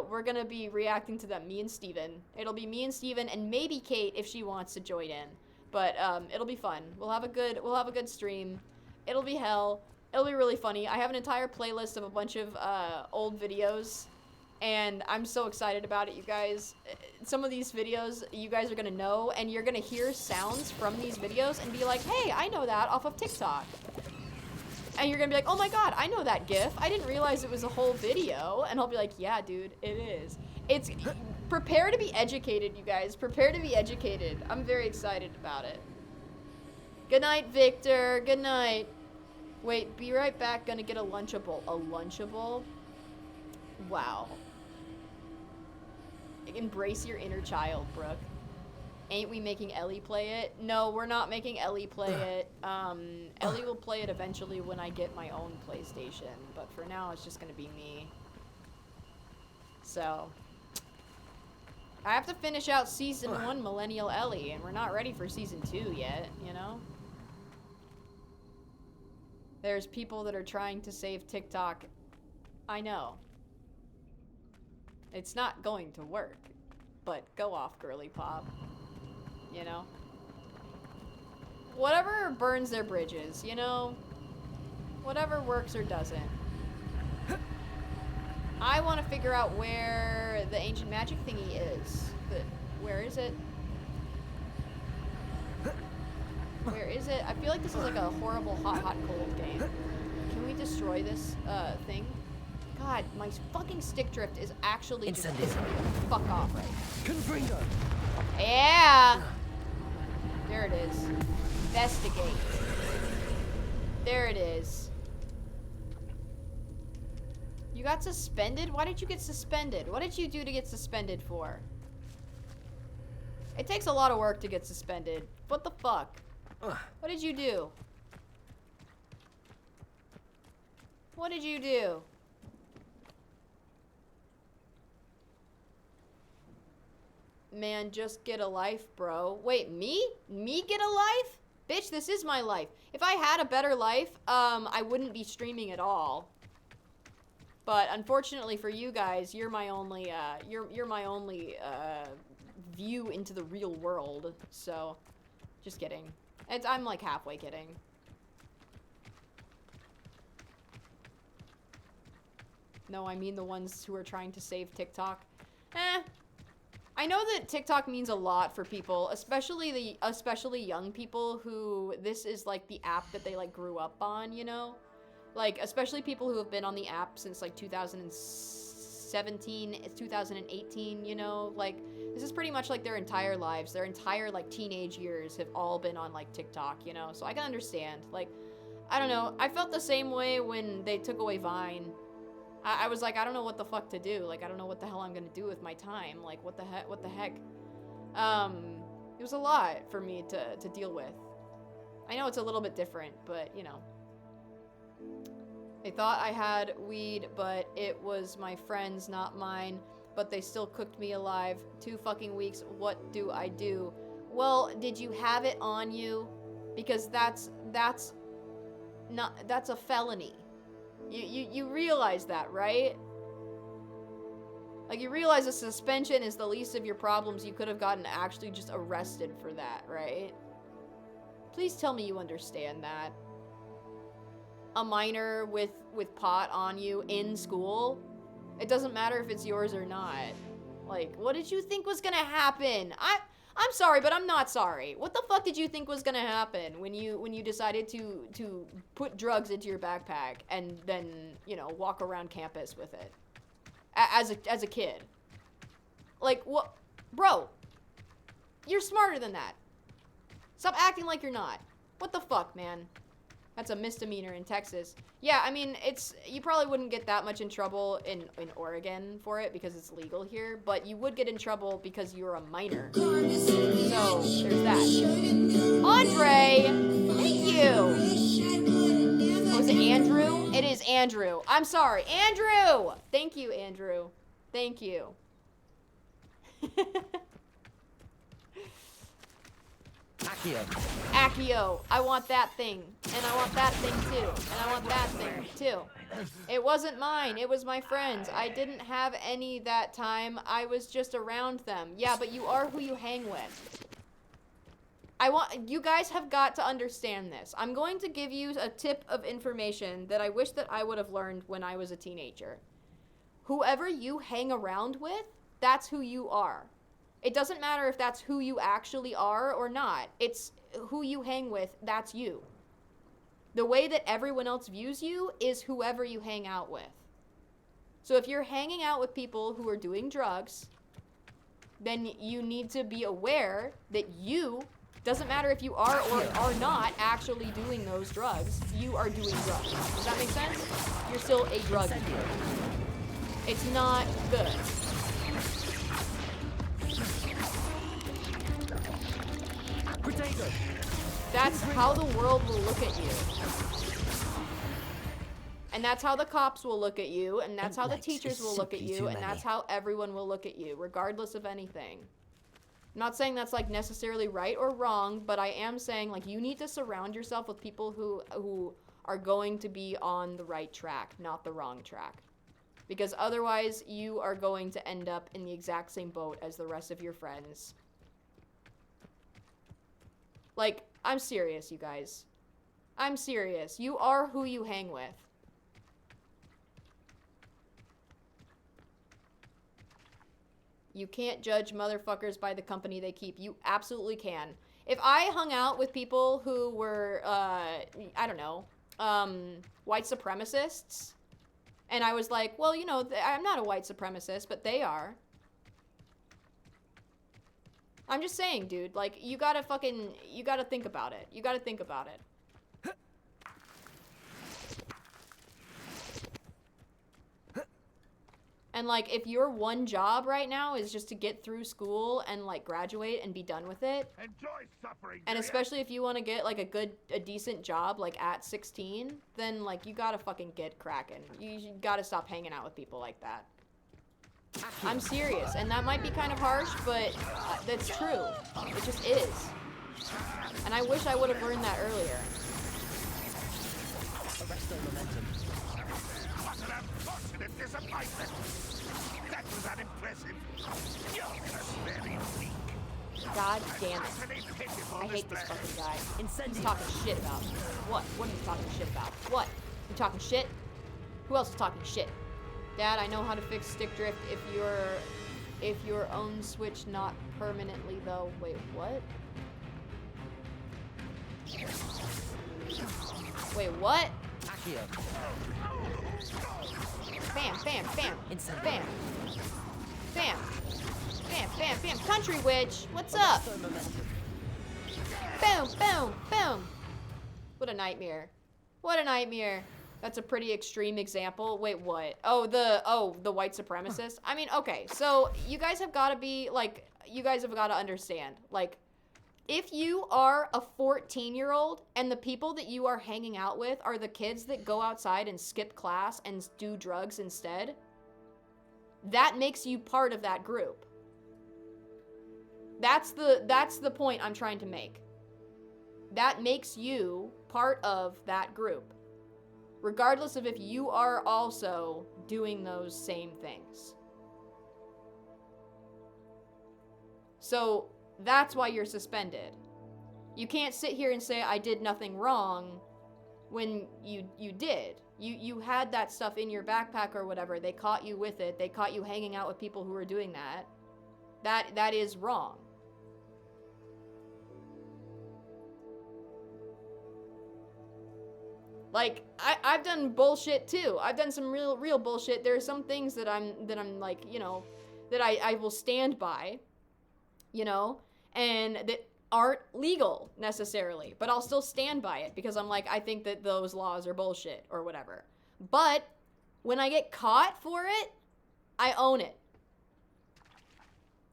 we're gonna be reacting to them, me and Steven. It'll be me and Steven and maybe Kate if she wants to join in. But it'll be fun. We'll have a good stream. It'll be hell. It'll be really funny. I have an entire playlist of a bunch of old videos, and I'm so excited about it, you guys. Some of these videos you guys are gonna know, and you're gonna hear sounds from these videos and be like, hey, I know that off of TikTok. And you're gonna be like, oh my god, I know that GIF. I didn't realize it was a whole video. And I'll be like, yeah, dude, it is. It's, prepare to be educated, you guys. Prepare to be educated. I'm very excited about it. Good night, Victor. Good night. Wait, be right back. Gonna get a Lunchable. A Lunchable? Wow. Embrace your inner child, Brooke. Ain't we making Ellie play it? No, we're not making Ellie play it. Ellie will play it eventually when I get my own PlayStation, but for now it's just gonna be me. So, I have to finish out Season 1 Millennial Ellie, and we're not ready for Season 2 yet, you know? There's people that are trying to save TikTok. I know. It's not going to work, but go off, girly pop. You know? Whatever burns their bridges, you know? Whatever works or doesn't. I want to figure out where the ancient magic thingy is. Where is it? Where is it? I feel like this is like a horrible hot, hot, cold game. Can we destroy this thing? God, my fucking stick drift is actually just pissing me the fuck off right now. Confringo. Yeah! There it is. Investigate. There it is. You got suspended? Why did you get suspended? What did you do to get suspended for? It takes a lot of work to get suspended. What the fuck? What did you do? What did you do? Man, just get a life, bro. Wait, me? Me get a life? Bitch, this is my life. If I had a better life, I wouldn't be streaming at all. But unfortunately for you guys, you're my only, you're my only, view into the real world. So, just kidding. I'm like halfway kidding. No, I mean the ones who are trying to save TikTok. I know that TikTok means a lot for people, especially young people who this is like the app that they like grew up on, you know? Like, especially people who have been on the app since like 2017, 2018, you know? Like, this is pretty much like their entire lives, their entire like teenage years have all been on like TikTok, you know? So I can understand. Like, I don't know. I felt the same way when they took away Vine. I was like, I don't know what the fuck to do. Like, I don't know what the hell I'm gonna do with my time. Like, what the heck? It was a lot for me to deal with. I know it's a little bit different, but, you know. They thought I had weed, but it was my friends, not mine. But they still cooked me alive. 2 fucking weeks. What do I do? Well, did you have it on you? Because that's a felony. You realize that, right? Like, you realize a suspension is the least of your problems. You could have gotten actually just arrested for that, right? Please tell me you understand that. A minor with pot on you in school? It doesn't matter if it's yours or not. Like, what did you think was gonna happen? I'm sorry, but I'm not sorry. What the fuck did you think was gonna happen when you decided to put drugs into your backpack and then, you know, walk around campus with it? As a kid. Like, what? Bro, you're smarter than that. Stop acting like you're not. What the fuck, man? That's a misdemeanor in Texas. Yeah, I mean, you probably wouldn't get that much in trouble in Oregon for it because it's legal here, but you would get in trouble because you're a minor. So, there's that. Andre! Thank you! Oh, is it Andrew? It is Andrew. I'm sorry. Andrew! Thank you, Andrew. Thank you. Accio. I want that thing. And I want that thing too. And I want that thing too. It wasn't mine. It was my friend's. I didn't have any that time. I was just around them. Yeah, but you are who you hang with. You guys have got to understand this. I'm going to give you a tip of information that I wish that I would have learned when I was a teenager. Whoever you hang around with, that's who you are. It doesn't matter if that's who you actually are or not. It's who you hang with, that's you. The way that everyone else views you is whoever you hang out with. So if you're hanging out with people who are doing drugs, then you need to be aware that you, doesn't matter if you are or are not actually doing those drugs, you are doing drugs. Does that make sense? You're still a drug dealer. It's not good. That's how the world will look at you. And that's how the cops will look at you, and that's how the teachers will look at you, and that's how everyone will look at you, regardless of anything. I'm not saying that's like necessarily right or wrong, but I am saying like you need to surround yourself with people who are going to be on the right track, not the wrong track. Because otherwise you are going to end up in the exact same boat as the rest of your friends. Like, I'm serious, you guys. I'm serious. You are who you hang with. You can't judge motherfuckers by the company they keep. You absolutely can. If I hung out with people who were, I don't know, white supremacists, and I was like, well, you know, I'm not a white supremacist, but they are. I'm just saying, dude, like, you gotta think about it. You gotta think about it. And, like, if your one job right now is just to get through school and, like, graduate and be done with it. Enjoy suffering, and especially if you want to get, like, a decent job, like, at 16, then, like, you gotta fucking get cracking. You gotta stop hanging out with people like that. I'm serious, and that might be kind of harsh, but that's true. It just is. And I wish I would have learned that earlier. What an unfortunate disappointment. That was unimpressive. You're just very weak. God damn it. I hate this fucking guy. He's talking shit about me. What? What are you talking shit about? What? You talking shit? Who else is talking shit? Dad, I know how to fix stick drift if your own switch not permanently though. Wait, what? Wait, what? Bam, bam, bam. Bam. Bam. Bam, bam, bam. Country witch, what's up? Boom, boom, boom. What a nightmare. What a nightmare. That's a pretty extreme example. Wait, what? Oh, the white supremacist? I mean, okay, so you guys have got to be, like, you guys have got to understand. Like, if you are a 14-year-old and the people that you are hanging out with are the kids that go outside and skip class and do drugs instead, that makes you part of that group. That's the point I'm trying to make. That makes you part of that group. Regardless of if you are also doing those same things. So that's why you're suspended. You can't sit here and say I did nothing wrong when you did. You had that stuff in your backpack or whatever. They caught you with it. They caught you hanging out with people who were doing that. That is wrong. Like, I've done bullshit too. I've done some real bullshit. There are some things that I'm like, you know, that I will stand by, you know, and that aren't legal necessarily, but I'll still stand by it because I'm like, I think that those laws are bullshit or whatever. But when I get caught for it, I own it.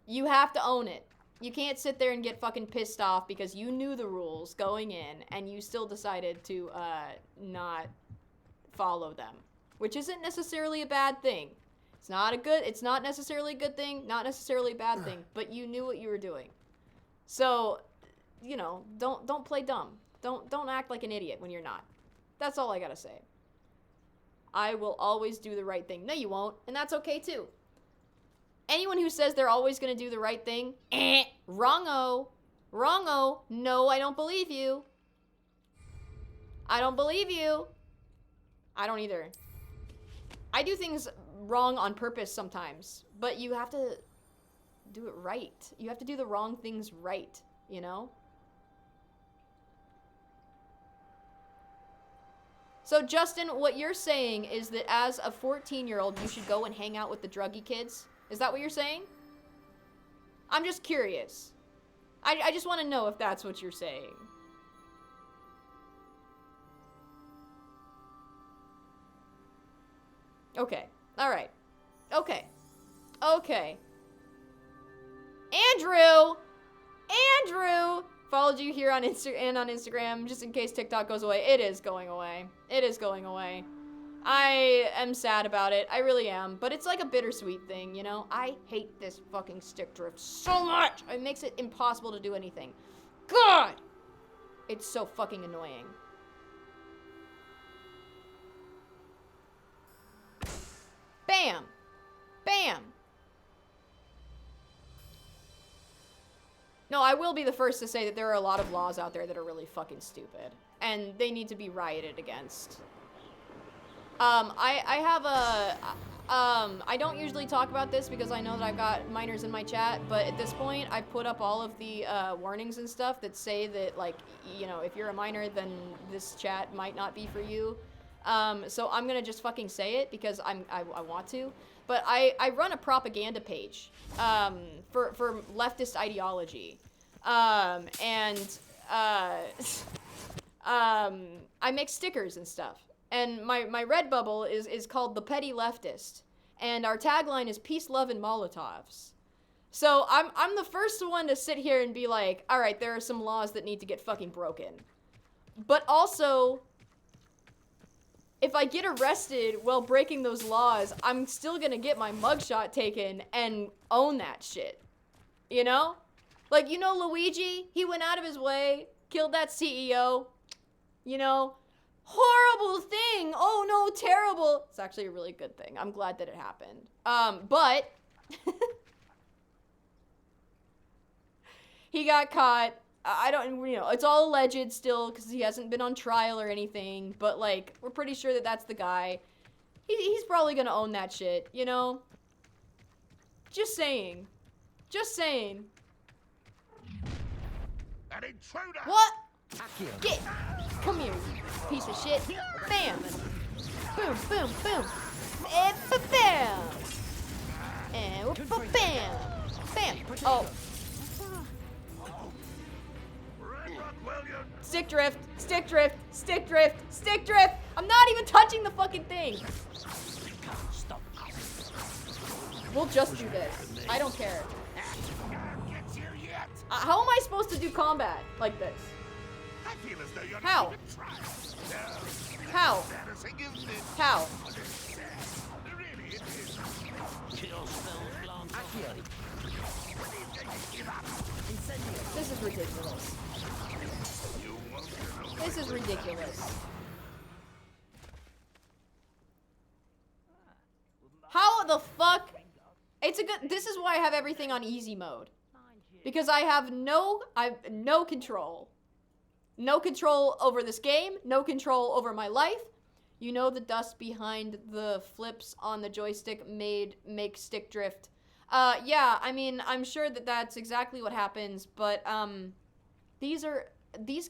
You have to own it. You can't sit there and get fucking pissed off because you knew the rules going in and you still decided to not follow them, which isn't necessarily a bad thing. It's not necessarily a good thing, not necessarily a bad thing, but you knew what you were doing. So, you know, don't play dumb. Don't act like an idiot when you're not. That's all I gotta say. I will always do the right thing. No, you won't, and that's okay too. Anyone who says they're always gonna do the right thing, wrong-o. Wrong-o. No, I don't believe you. I don't believe you. I don't either. I do things wrong on purpose sometimes, but you have to do it right. You have to do the wrong things right, you know? So, Justin, what you're saying is that as a 14-year-old, you should go and hang out with the druggy kids? Is that what you're saying? I'm just curious. I just want to know if that's what you're saying. Okay. All right. Okay. Okay. Andrew! Andrew! Followed you here on Instagram, just in case TikTok goes away. It is going away. It is going away. I am sad about it. I really am. But it's like a bittersweet thing, you know? I hate this fucking stick drift so much. It makes it impossible to do anything. God! It's so fucking annoying. Bam! Bam! No, I will be the first to say that there are a lot of laws out there that are really fucking stupid. And they need to be rioted against. I have a, I don't usually talk about this because I know that I've got minors in my chat, but at this point, I put up all of the, warnings and stuff that say that, like, you know, if you're a minor, then this chat might not be for you. So I'm gonna just fucking say it because I want to. But I run a propaganda page, for leftist ideology. I make stickers and stuff. And my Redbubble is called The Petty Leftist. And our tagline is Peace, Love, and Molotovs. So I'm the first one to sit here and be like, alright, there are some laws that need to get fucking broken. But also, if I get arrested while breaking those laws, I'm still gonna get my mugshot taken and own that shit. You know? Like, you know Luigi? He went out of his way, killed that CEO. You know? Horrible thing! Oh no, terrible! It's actually a really good thing. I'm glad that it happened. But he got caught. I don't, you know, it's all alleged still because he hasn't been on trial or anything, but like, we're pretty sure that that's the guy. He's probably gonna own that shit, you know? Just saying. Just saying. An intruder! What? Get! Come here, piece of shit. Bam! Boom, boom, boom. And bam! And bam! Bam! Oh. Stick drift, stick drift, stick drift, stick drift. I'm not even touching the fucking thing. We'll just do this. I don't care. How am I supposed to do combat like this? I feel as though you're How? not even trying. How? Embarrassing, isn't it? How? Really, it is. This is ridiculous. This is ridiculous. How the fuck? This is why I have everything on easy mode. Because I have no control. No control over this game, no control over my life. You know the dust behind the flips on the joystick make stick drift. Yeah, I mean, I'm sure that that's exactly what happens, but these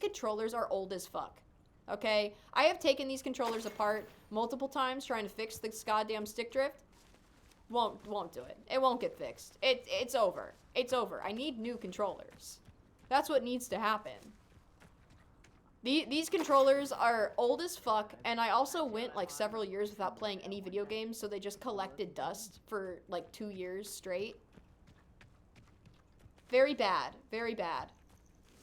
controllers are old as fuck. Okay? I have taken these controllers apart multiple times trying to fix this goddamn stick drift. Won't do it. It won't get fixed. It's over. It's over. I need new controllers. That's what needs to happen. These controllers are old as fuck, and I also went like several years without playing any video games, so they just collected dust for like 2 years straight. Very bad, very bad.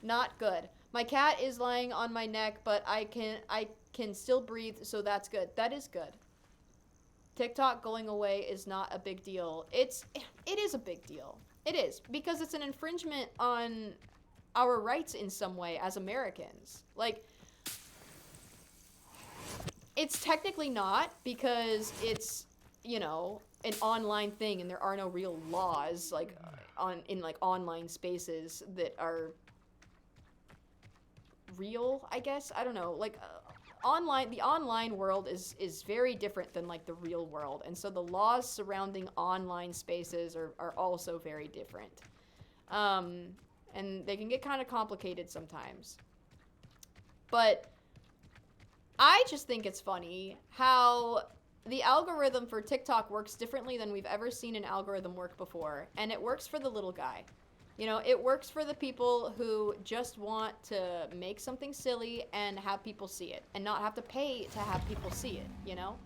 Not good. My cat is lying on my neck, but I can still breathe, so that's good. That is good. TikTok going away is not a big deal. It is a big deal. It is, because it's an infringement on our rights in some way as Americans. Like, it's technically not, because it's, you know, an online thing and there are no real laws like in like online spaces that are real, I guess. I don't know. Like the online world is very different than like the real world, and so the laws surrounding online spaces are also very different. And they can get kind of complicated sometimes. But I just think it's funny how the algorithm for TikTok works differently than we've ever seen an algorithm work before. And it works for the little guy. You know, it works for the people who just want to make something silly and have people see it. And not have to pay to have people see it, you know?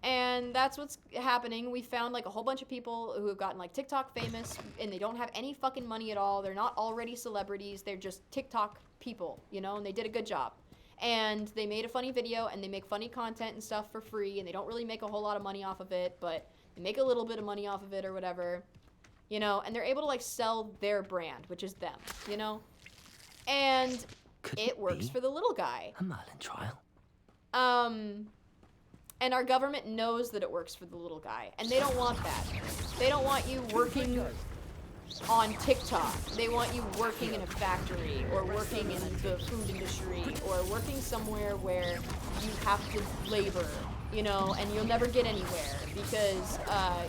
And that's what's happening. We found like a whole bunch of people who have gotten like TikTok famous, and they don't have any fucking money at all. They're not already celebrities. They're just TikTok people, you know, and they did a good job. And they made a funny video, and they make funny content and stuff for free, and they don't really make a whole lot of money off of it, but they make a little bit of money off of it or whatever, you know, and they're able to like sell their brand, which is them, you know? And it works for the little guy. A Merlin trial. And our government knows that it works for the little guy, and they don't want that. They don't want you working on TikTok. They want you working in a factory, or working in the food industry, or working somewhere where you have to labor, you know, and you'll never get anywhere because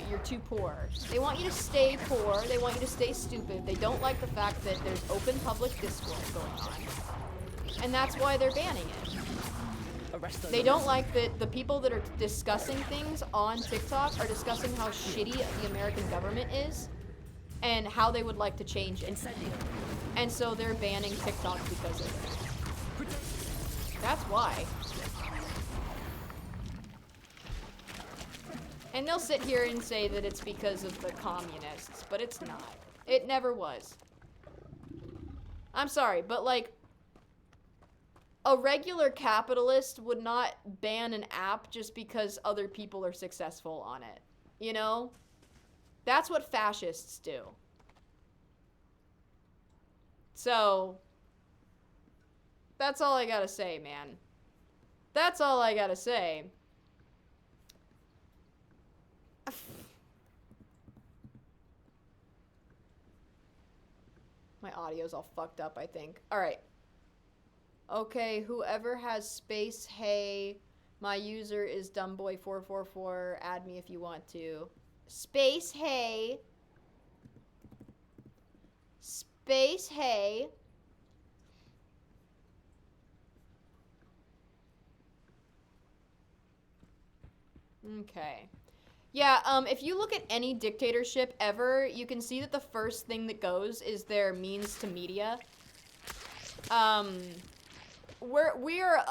you're too poor. They want you to stay poor. They want you to stay stupid. They don't like the fact that there's open public discourse going on, and that's why they're banning it. They don't like that the people that are discussing things on TikTok are discussing how shitty the American government is and how they would like to change it. And so they're banning TikTok because of it. That's why. And they'll sit here and say that it's because of the communists, but it's not. It never was. I'm sorry, but like, a regular capitalist would not ban an app just because other people are successful on it. You know? That's what fascists do. So, that's all I gotta say, man. That's all I gotta say. My audio's all fucked up, I think. Alright. Okay, whoever has space, hey, my user is dumbboy444. Add me if you want to. Space, hey. Space, hey. Okay. Yeah, if you look at any dictatorship ever, you can see that the first thing that goes is their means to media. We're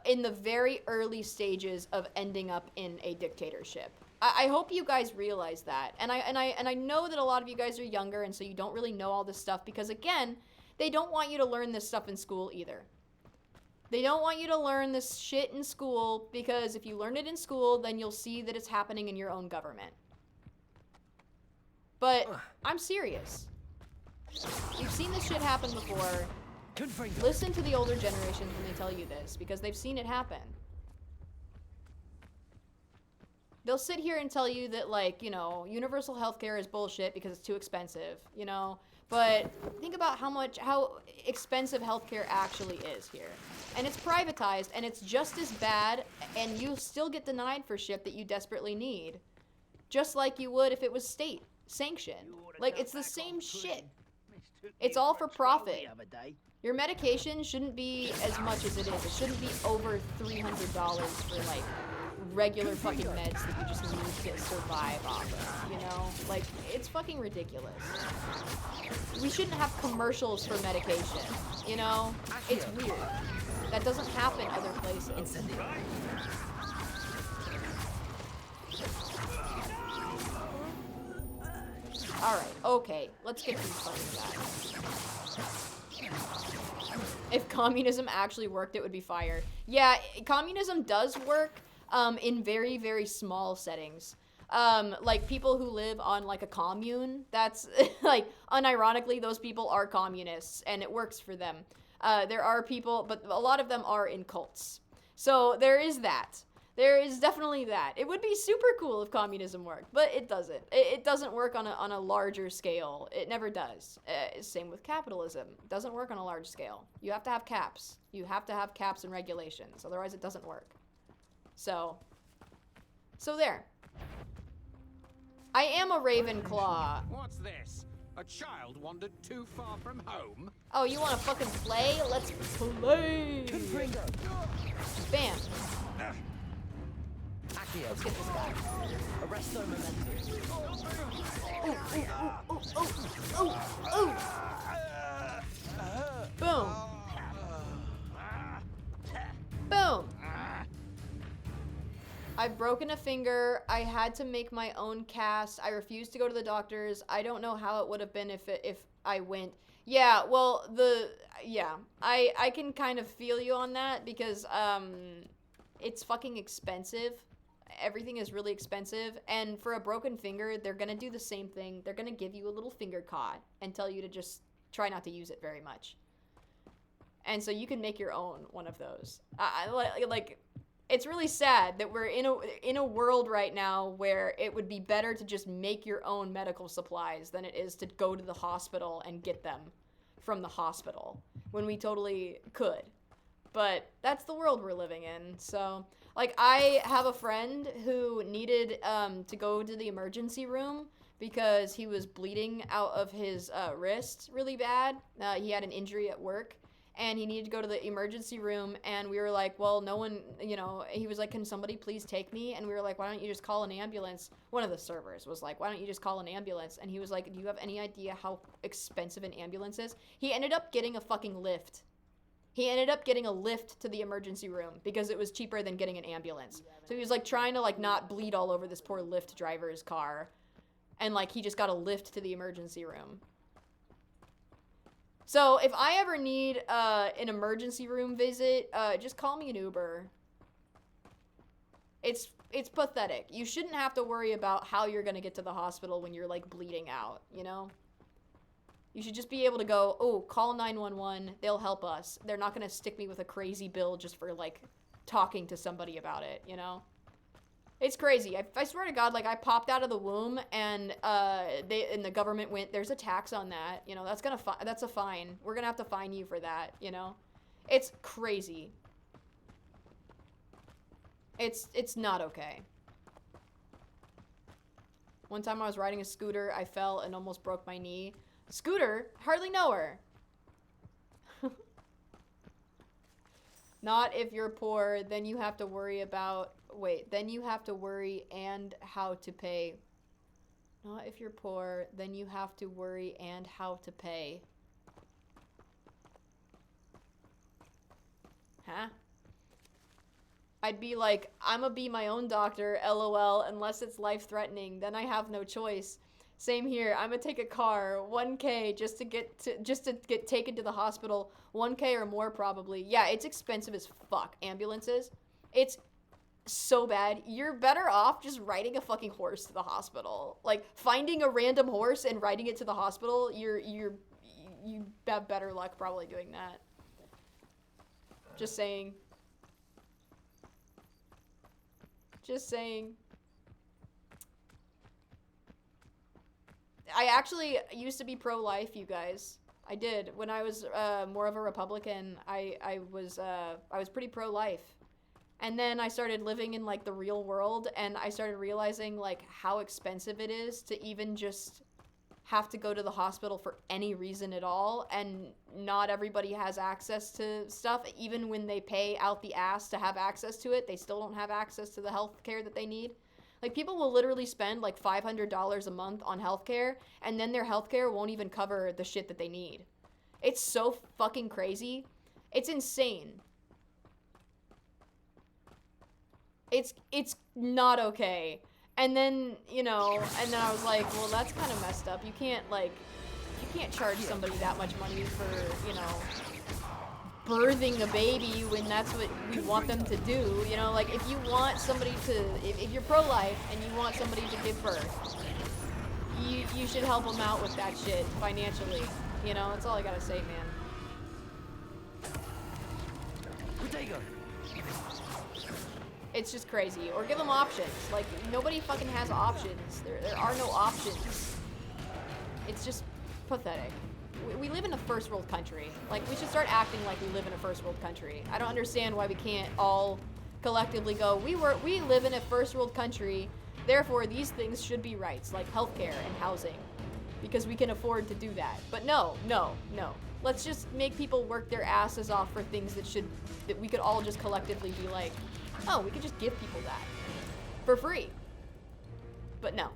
in the very early stages of ending up in a dictatorship. I hope you guys realize that. And I know that a lot of you guys are younger, and so you don't really know all this stuff, because again, they don't want you to learn this stuff in school either. They don't want you to learn this shit in school, because if you learn it in school, then you'll see that it's happening in your own government. But I'm serious. You've seen this shit happen before. Listen to the older generations when they tell you this, because they've seen it happen. They'll sit here and tell you that, like, you know, universal healthcare is bullshit because it's too expensive, you know? But think about how expensive healthcare actually is here. And it's privatized, and it's just as bad, and you still get denied for shit that you desperately need. Just like you would if it was state sanctioned. Like, it's the same shit. It's all for profit. Your medication shouldn't be as much as it is. It shouldn't be over $300 for, like, regular fucking meds that you just need to survive off of, you know? Like, it's fucking ridiculous. We shouldn't have commercials for medication, you know? It's weird. That doesn't happen other places. Alright, okay. Let's get these fucking guys. If communism actually worked, it would be fire. Yeah, communism does work in very, very small settings. Like people who live on like a commune, that's like unironically those people are communists and it works for them. There are people, but a lot of them are in cults. So there is that. There is definitely that. It would be super cool if communism worked, but it doesn't. It doesn't work on a larger scale. It never does. Same with capitalism. It doesn't work on a large scale. You have to have caps. You have to have caps and regulations. Otherwise it doesn't work. So there. I am a Ravenclaw. What's this? A child wandered too far from home? Oh, you want to fucking play? Let's play. Bam. Let's get this guy. Arresto momentum. Ooh. Boom. Boom. I've broken a finger. I had to make my own cast. I refused to go to the doctors. I don't know how it would have been if I went. Yeah, well, I can kind of feel you on that because it's fucking expensive. Everything is really expensive, and for a broken finger, they're gonna do the same thing. They're gonna give you a little finger cod and tell you to just try not to use it very much. And so you can make your own one of those. Like, it's really sad that we're in a world right now where it would be better to just make your own medical supplies than it is to go to the hospital and get them from the hospital when we totally could. But that's the world we're living in, so... Like, I have a friend who needed to go to the emergency room because he was bleeding out of his wrist really bad. He had an injury at work, and he needed to go to the emergency room, and we were like, well, no one, you know, he was like, can somebody please take me? And we were like, why don't you just call an ambulance? One of the servers was like, why don't you just call an ambulance? And he was like, do you have any idea how expensive an ambulance is? He ended up getting a fucking lift. He ended up getting a lift to the emergency room because it was cheaper than getting an ambulance. So he was like trying to like not bleed all over this poor Lyft driver's car. And like he just got a lift to the emergency room. So if I ever need an emergency room visit, just call me an Uber. It's pathetic. You shouldn't have to worry about how you're gonna get to the hospital when you're like bleeding out, you know? You should just be able to go, oh, call 911, they'll help us. They're not gonna stick me with a crazy bill just for, like, talking to somebody about it, you know? It's crazy. I swear to God, like, I popped out of the womb, and the government went, there's a tax on that, you know, that's a fine. We're gonna have to fine you for that, you know? It's crazy. It's not okay. One time I was riding a scooter, I fell and almost broke my knee. Scooter? Hardly know her. Not if you're poor, then you have to worry about... Wait, then you have to worry and how to pay. Not if you're poor, then you have to worry and how to pay. Huh? I'd be like, I'ma be my own doctor, LOL, unless it's life-threatening, then I have no choice. Same here. I'm gonna take a car, 1K, just to get taken to the hospital. 1K or more probably. Yeah, it's expensive as fuck. Ambulances. It's so bad. You're better off just riding a fucking horse to the hospital. Like finding a random horse and riding it to the hospital. You have better luck probably doing that. Just saying. Just saying. I actually used to be pro-life, you guys. I did. When I was more of a Republican, I was pretty pro-life. And then I started living in like the real world, and I started realizing like how expensive it is to even just have to go to the hospital for any reason at all, and not everybody has access to stuff. Even when they pay out the ass to have access to it, they still don't have access to the health care that they need. Like, people will literally spend like $500 a month on healthcare, and then their healthcare won't even cover the shit that they need. It's so fucking crazy. It's insane. It's not okay. And then, you know, and then I was like, well, that's kind of messed up. You can't charge somebody that much money for, you know, birthing a baby when that's what we want them to do. You know, like, if you want somebody to, if you're pro-life and you want somebody to give birth, you should help them out with that shit financially. You know, that's all I gotta say, man. It's just crazy. Or give them options. Like, nobody fucking has options. There are no options. It's just pathetic. We live in a first world country. Like, we should start acting like we live in a first world country. I don't understand why we can't all collectively go, we live in a first world country, therefore these things should be rights, like healthcare and housing, because we can afford to do that. But no. Let's just make people work their asses off for things that we could all just collectively be like, oh, we could just give people that for free. But no.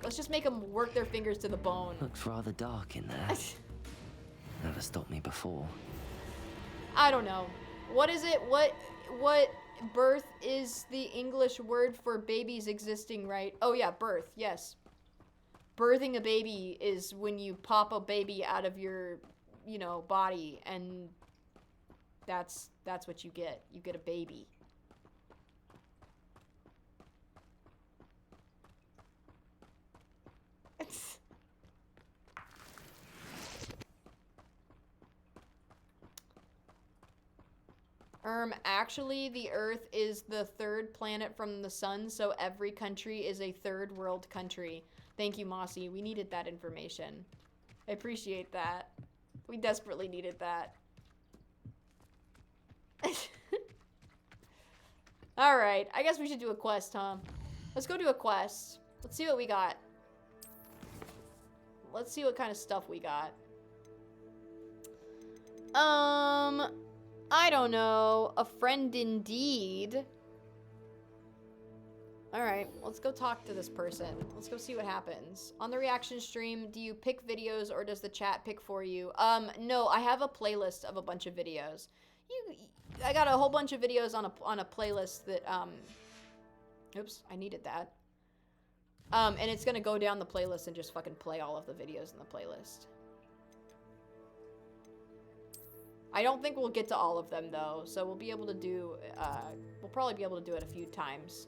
Let's just make them work their fingers to the bone. Looks rather dark in there. Never stopped me before. I don't know. What is it? What birth is the English word for babies existing, right? Oh yeah, birth, yes. Birthing a baby is when you pop a baby out of your, you know, body, and that's what you get. You get a baby. Actually, the Earth is the third planet from the sun, so every country is a third world country. Thank you, Mossy. We needed that information. I appreciate that. We desperately needed that. Alright, I guess we should do a quest, huh? Let's go do a quest. Let's see what we got. Let's see what kind of stuff we got. I don't know. A friend indeed. Alright, let's go talk to this person. Let's go see what happens. On the reaction stream, do you pick videos or does the chat pick for you? No, I have a playlist of a bunch of videos. I got a whole bunch of videos on a playlist that, oops, I needed that. And it's gonna go down the playlist and just fucking play all of the videos in the playlist. I don't think we'll get to all of them, though, so we'll be able to do, we'll probably be able to do it a few times.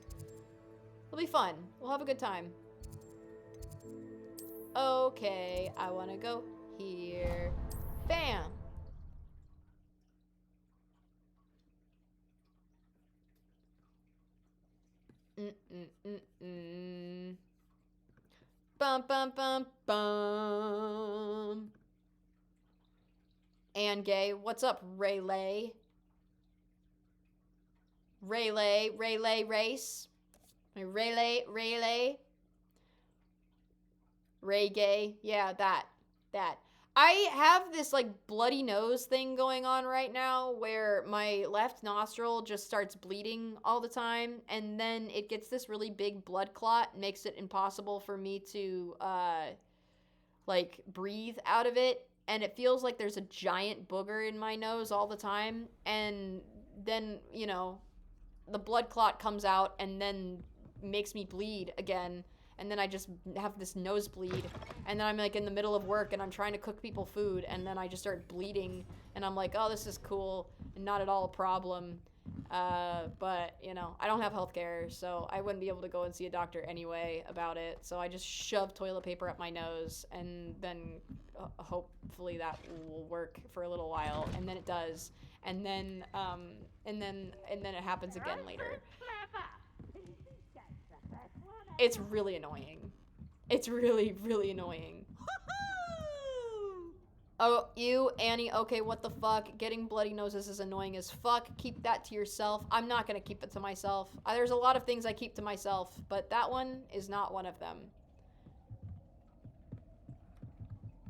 It'll be fun. We'll have a good time. Okay, I want to go here. Bam! Bum, bum, bum, bum. And gay. What's up, Rayleigh? Rayleigh race. Rayleigh. Ray gay. Yeah, that. I have this, like, bloody nose thing going on right now where my left nostril just starts bleeding all the time, and then it gets this really big blood clot, makes it impossible for me to, like, breathe out of it. And it feels like there's a giant booger in my nose all the time. And then, you know, the blood clot comes out and then makes me bleed again. And then I just have this nosebleed. And then I'm like in the middle of work and I'm trying to cook people food. And then I just start bleeding. And I'm like, oh, this is cool. And not at all a problem. But, you know, I don't have healthcare, so I wouldn't be able to go and see a doctor anyway about it. So I just shove toilet paper up my nose, and then hopefully that will work for a little while, and then it does, and then it happens again later. It's really annoying. It's really, really annoying. Oh, you, Annie, okay, what the fuck? Getting bloody noses is annoying as fuck. Keep that to yourself. I'm not gonna keep it to myself. There's a lot of things I keep to myself, but that one is not one of them.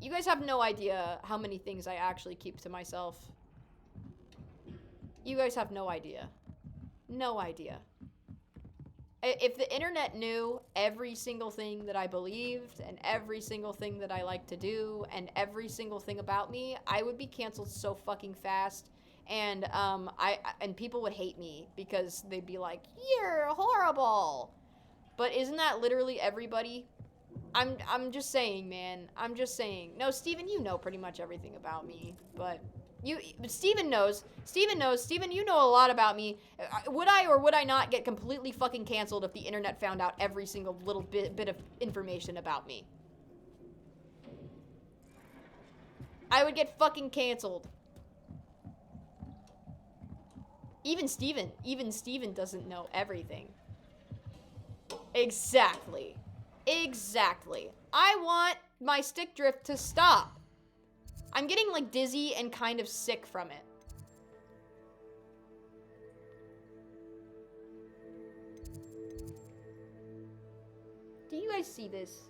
You guys have no idea how many things I actually keep to myself. You guys have no idea. No idea. If the internet knew every single thing that I believed and every single thing that I like to do and every single thing about me, I would be canceled so fucking fast. And and people would hate me because they'd be like, "You're horrible." But isn't that literally everybody? I'm just saying, man. I'm just saying. No, Steven, you know pretty much everything about me, but Steven knows. Steven knows. Steven, you know a lot about me. Would I or would I not get completely fucking canceled if the internet found out every single little bit of information about me? I would get fucking canceled. Even Steven doesn't know everything. Exactly. Exactly. I want my stick drift to stop. I'm getting like dizzy and kind of sick from it. Do you guys see this?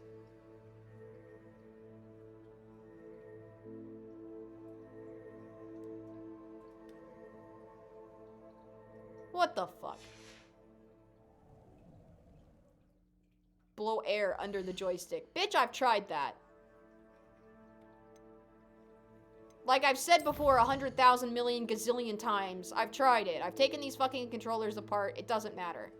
What the fuck? Blow air under the joystick. Bitch, I've tried that. Like I've said before 100,000 million gazillion times, I've tried it. I've taken these fucking controllers apart. It doesn't matter.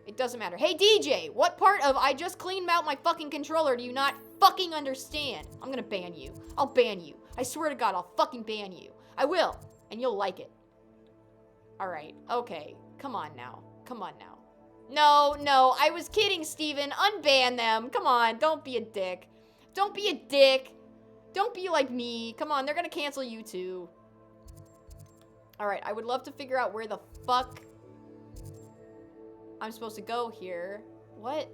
It doesn't matter. Hey DJ, what part of I just cleaned out my fucking controller do you not fucking understand? I'm gonna ban you. I'll ban you. I swear to God, I'll fucking ban you. I will. And you'll like it. Alright, okay. Come on now. Come on now. No, I was kidding, Steven. Unban them. Come on, don't be a dick. Don't be a dick. Don't be like me. Come on, they're gonna cancel you too. Alright, I would love to figure out where the fuck I'm supposed to go here. What?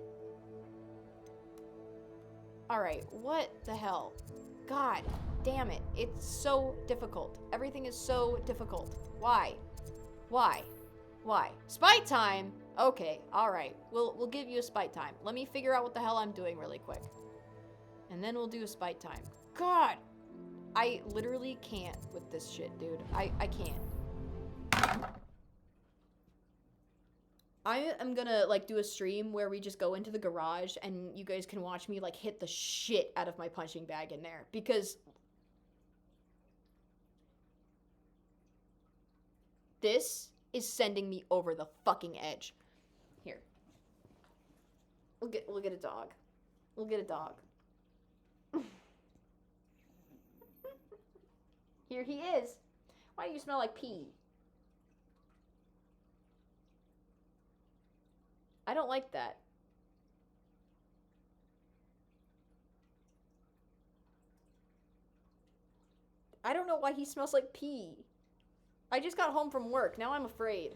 Alright, what the hell? God damn it. It's so difficult. Everything is so difficult. Why? Why? Why? Spite time? Okay, alright. We'll give you a spite time. Let me figure out what the hell I'm doing really quick. And then we'll do a spite time. God! I literally can't with this shit, dude. I can't. I am gonna, like, do a stream where we just go into the garage and you guys can watch me, like, hit the shit out of my punching bag in there. Because this is sending me over the fucking edge. Here. We'll get a dog. We'll get a dog. Here he is. Why do you smell like pee? I don't like that. I don't know why he smells like pee. I just got home from work. Now I'm afraid.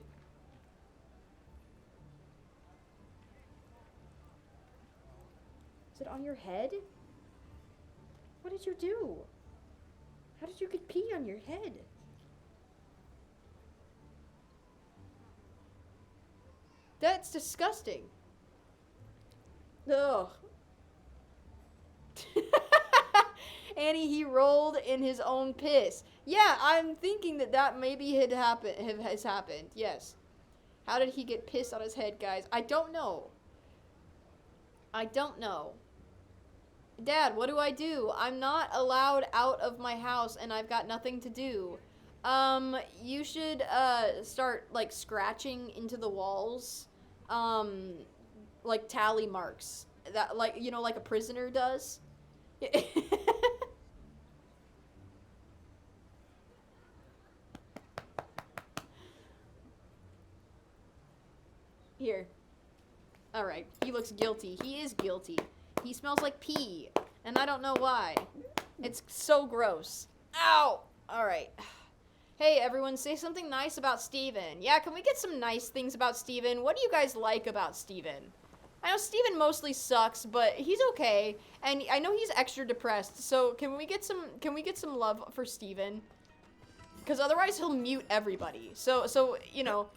Is it on your head? What did you do? How did you get pee on your head? That's disgusting. Ugh. Annie, he rolled in his own piss. Yeah, I'm thinking that maybe has happened. Yes. How did he get piss on his head, guys? I don't know. I don't know. Dad, what do I do? I'm not allowed out of my house and I've got nothing to do. You should, start, like, scratching into the walls. Like tally marks. That, like, you know, like a prisoner does. Here. Alright, he looks guilty. He is guilty. He smells like pee, and I don't know why. It's so gross. Ow! Alright. Hey, everyone, say something nice about Steven. Yeah, can we get some nice things about Steven? What do you guys like about Steven? I know Steven mostly sucks, but he's okay, and I know he's extra depressed, so can we get some love for Steven? Because otherwise he'll mute everybody. So, you know,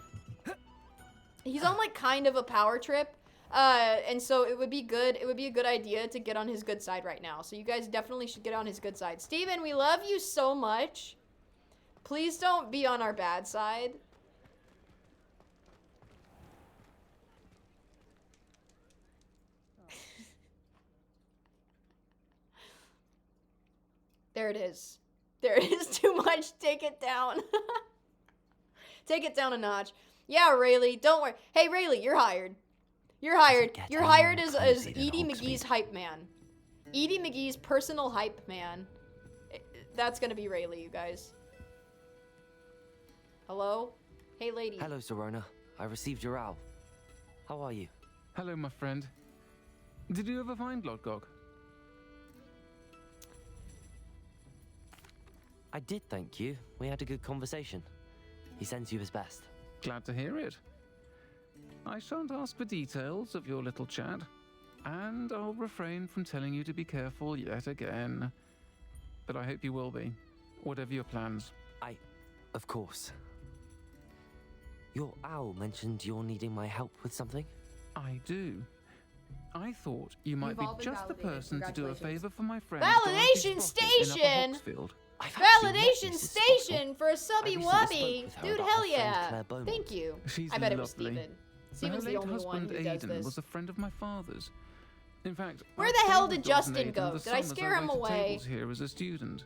he's on, like, kind of a power trip. And so it would be a good idea to get on his good side right now. So you guys definitely should get on his good side. Steven, we love you so much. Please don't be on our bad side. There it is. There it is. Too much. Take it down. Take it down a notch. Yeah, Rayleigh, don't worry. Hey, Rayleigh, you're hired. You're hired. You're hired as Edie McGee's hype man. Edie McGee's personal hype man. That's gonna be Rayleigh, you guys. Hello? Hey, lady. Hello, Serona. I received your owl. How are you? Hello, my friend. Did you ever find Lodgok? I did, thank you. We had a good conversation. He sends you his best. Glad to hear it. I shan't ask for details of your little chat, and I'll refrain from telling you to be careful yet again. But I hope you will be, whatever your plans. Of course. Your owl mentioned you're needing my help with something? I do. I thought you might You've be all been just the validated. person to do a Congratulations. favor for my friend. Validation Dorothy station! Sprocket in Upper Hoxfield. I've actually met Validation Mrs. station for a subby I recently wubby. spoke with her Dude, about hell her friend yeah. Claire Beaumont. Thank you. She's I bet it was lovely. Steven. Her Steven's the late only one husband who does Aiden this. was a friend of my father's. In fact, Where I the hell stayed did with Dawes and Justin Aiden go? the Did I summers scare him waited away? tables here as a student.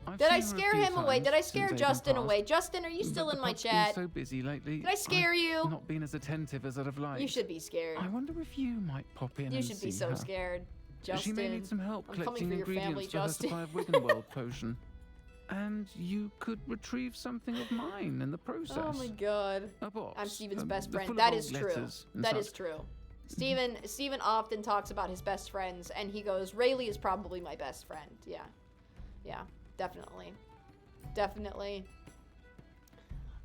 I've Did I seen her a scare few him away? times Did I scare since Aiden Justin passed, away? Justin, are you but still the in my pub's been chat? so busy lately. Did I scare you? I've not been as attentive as I'd have liked. You should be scared. I wonder if you might pop in You and should be see so her. scared. Justin. She may need some help I'm coming collecting for your family, ingredients for her Justin. supply of Wiggenweld potion. And you could retrieve something of mine in the process. Oh my god. A box. I'm Steven's best full friend. of That old is true. letters and That is such. true. Steven often talks about his best friends, and he goes, Rayleigh is probably my best friend. Yeah. Yeah, definitely. Definitely.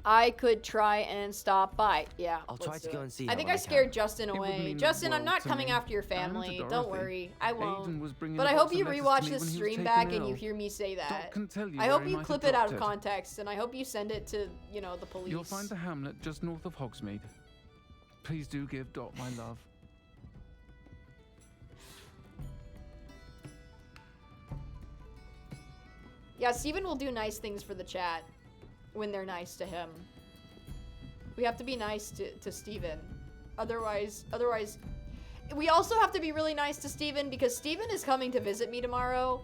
I could try and stop by. Yeah, I'll try let's to do go it. and see I her think when I I scared can. Justin It would away. mean the Justin, I'm world not to coming me after your and to family. Don't Dorothy. worry. I won't. Aiden was bringing But a I box hope of you letters to rewatch me this when he was stream taken back and ill. you hear me say that. Dot can tell you I where hope he you might clip have it out of dropped context, and I hope you send it to, you know, the police. You'll find the hamlet just north of Hogsmeade. Please do give Dot my love. Yeah, Steven will do nice things for the chat when they're nice to him. We have to be nice to Steven. Otherwise, we also have to be really nice to Steven because Steven is coming to visit me tomorrow,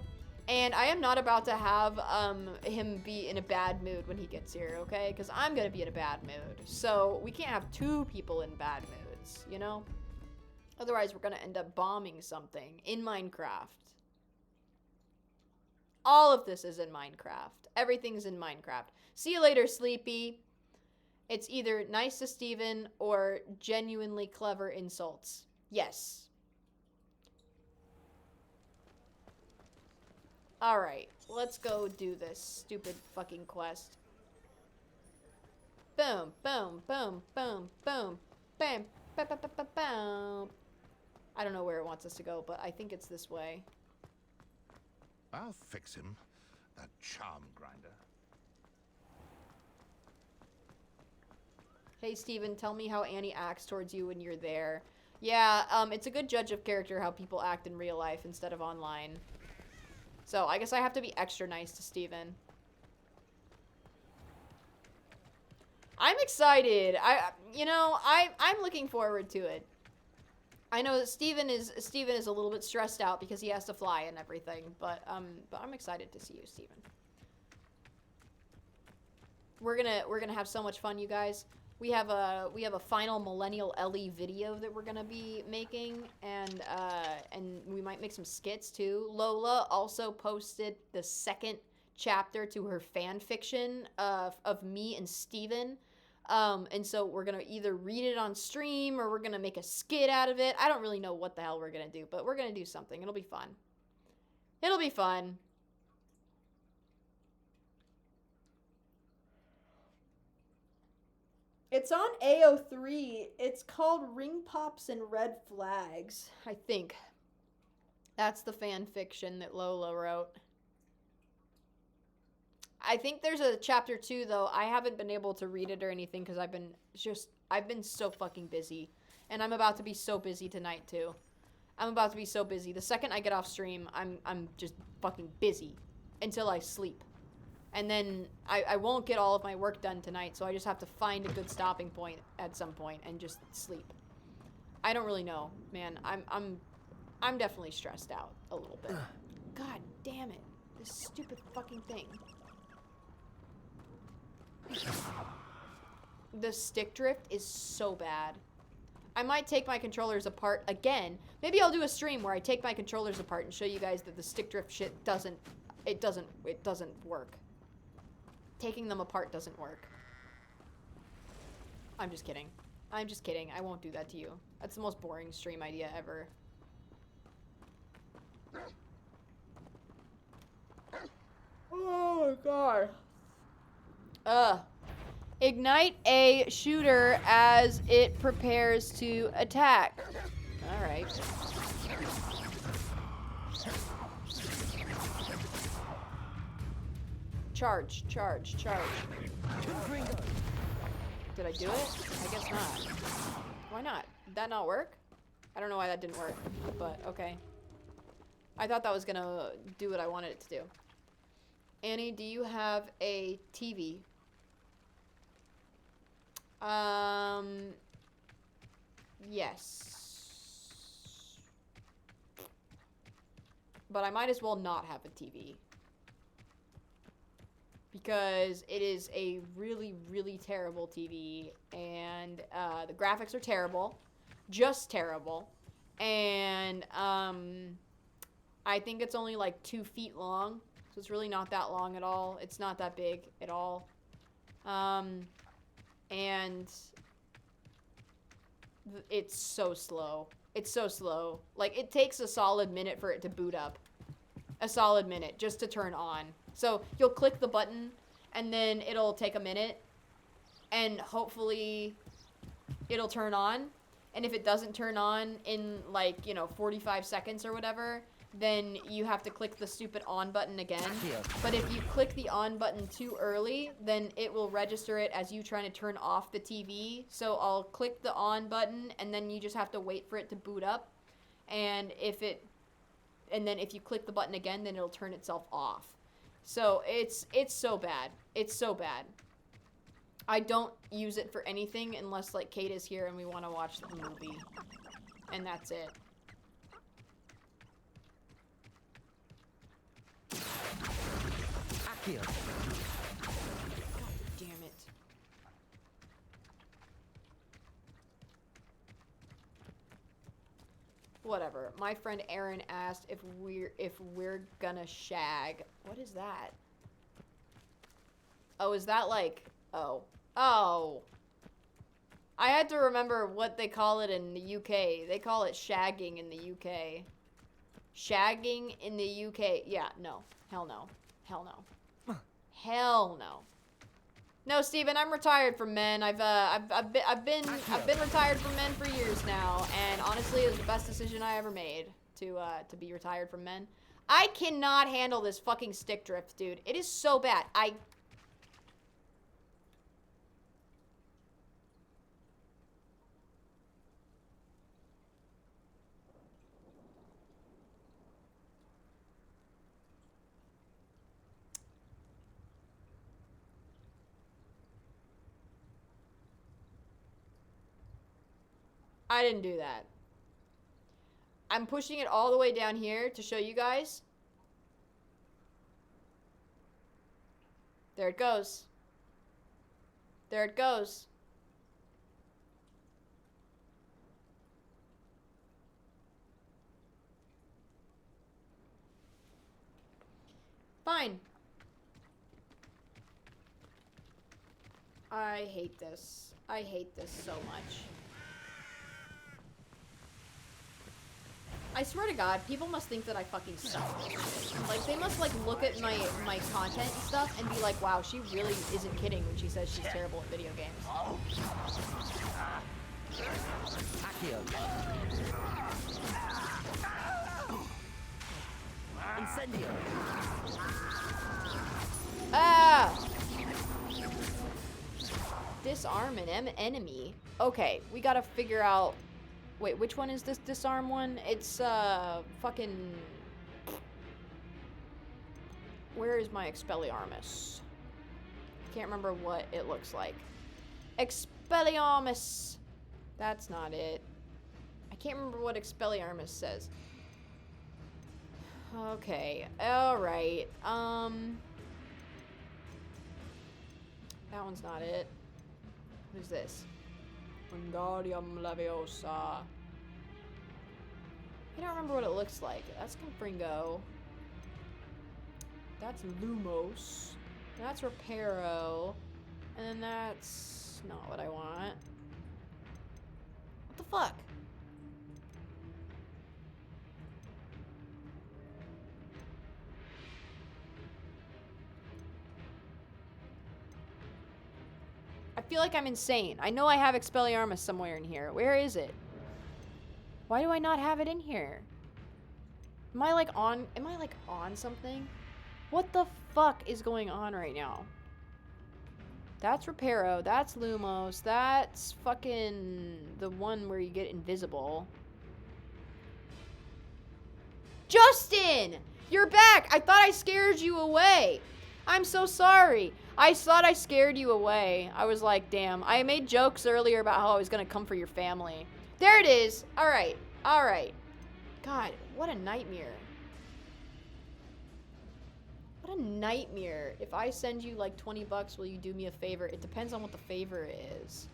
and I am not about to have him be in a bad mood when he gets here, okay? Because I'm gonna be in a bad mood. So we can't have two people in bad moods, you know? Otherwise, we're gonna end up bombing something in Minecraft. All of this is in Minecraft. Everything's in Minecraft. See you later, Sleepy. It's either nice to Steven or genuinely clever insults. Yes. Alright, let's go do this stupid fucking quest. Boom, boom, boom, boom, boom, bam, ba ba ba ba boom. I don't know where it wants us to go, but I think it's this way. I'll fix him, that charm grinder. Hey, Steven, tell me how Annie acts towards you when you're there. Yeah, it's a good judge of character how people act in real life instead of online. So, I guess I have to be extra nice to Steven. I'm excited. I'm looking forward to it. I know that Steven is a little bit stressed out because he has to fly and everything, but I'm excited to see you, Steven. We're gonna have so much fun, you guys. We have a final Millennial Ellie video that we're gonna be making, and we might make some skits too. Lola also posted the second chapter to her fan fiction of me and Steven. And so we're gonna either read it on stream or we're gonna make a skit out of it. I don't really know what the hell we're gonna do, but we're gonna do something. It'll be fun. It'll be fun. It's on AO3. It's called Ring Pops and Red Flags, I think. That's the fan fiction that Lola wrote. I think there's a chapter 2 though. I haven't been able to read it or anything because I've been so fucking busy. And I'm about to be so busy tonight, too. I'm about to be so busy. The second I get off stream, I'm just fucking busy until I sleep. And then I won't get all of my work done tonight, so I just have to find a good stopping point at some point and just sleep. I don't really know, man. I'm definitely stressed out a little bit. God damn it. This stupid fucking thing. The stick drift is so bad. I might take my controllers apart again. Maybe I'll do a stream where I take my controllers apart and show you guys that the stick drift shit doesn't work. Taking them apart doesn't work. I'm just kidding. I'm just kidding. I won't do that to you. That's the most boring stream idea ever. Oh my god. Ignite a shooter as it prepares to attack. Alright. Charge, charge, charge. Did I do it? I guess not. Why not? Did that not work? I don't know why that didn't work, but okay. I thought that was gonna do what I wanted it to do. Annie, do you have a TV? Yes. But I might as well not have a TV. Because it is a really, really terrible TV. And, the graphics are terrible. Just terrible. And, I think it's only like 2 feet long. So it's really not that long at all. It's not that big at all. And it's so slow. It's so slow. Like, it takes a solid minute for it to boot up. A solid minute just to turn on. So you'll click the button and then it'll take a minute and hopefully it'll turn on. And if it doesn't turn on in like, 45 seconds or whatever, then you have to click the stupid on button again. But if you click the on button too early, then it will register it as you trying to turn off the TV. So I'll click the on button and then you just have to wait for it to boot up. And then if you click the button again, then it'll turn itself off. So it's so bad. It's so bad. I don't use it for anything unless like Kate is here and we want to watch the movie. And that's it. God damn it. Whatever. My friend Aaron asked if we're gonna shag. What is that? Oh, is that like... Oh. Oh. I had to remember what they call it in the UK. They call it shagging in the UK. Shagging in the UK. Yeah, no. Hell no. Hell no. Hell no. No, Steven, I'm retired from men. I've been retired from men for years now, and honestly, it was the best decision I ever made to be retired from men. I cannot handle this fucking stick drift, dude. It is so bad. I didn't do that. I'm pushing it all the way down here to show you guys. There it goes. There it goes. Fine. I hate this. I hate this so much. I swear to God, people must think that I fucking suck at this shit. Like, they must, like, look at my content and stuff and be like, wow, she really isn't kidding when she says she's terrible at video games. Incendio. Ah! Disarm an enemy. Okay, we gotta figure out Wait, which one is this disarm one? It's, fucking... Where is my Expelliarmus? Can't remember what it looks like. Expelliarmus! That's not it. I can't remember what Expelliarmus says. Okay, alright. That one's not it. What is this? Wingardium Leviosa. I don't remember what it looks like. That's Confringo. That's Lumos. That's Reparo. And then that's not what I want. What the fuck? I feel like I'm insane. I know I have Expelliarmus somewhere in here. Where is it? Why do I not have it in here? Am I like on something? What the fuck is going on right now? That's Reparo, that's Lumos, that's fucking the one where you get invisible. Justin! You're back! I thought I scared you away. I'm so sorry. I thought I scared you away. I was like, damn. I made jokes earlier about how I was gonna come for your family. There it is. Alright. Alright. God, what a nightmare. What a nightmare. If I send you like 20 bucks, will you do me a favor? It depends on what the favor is.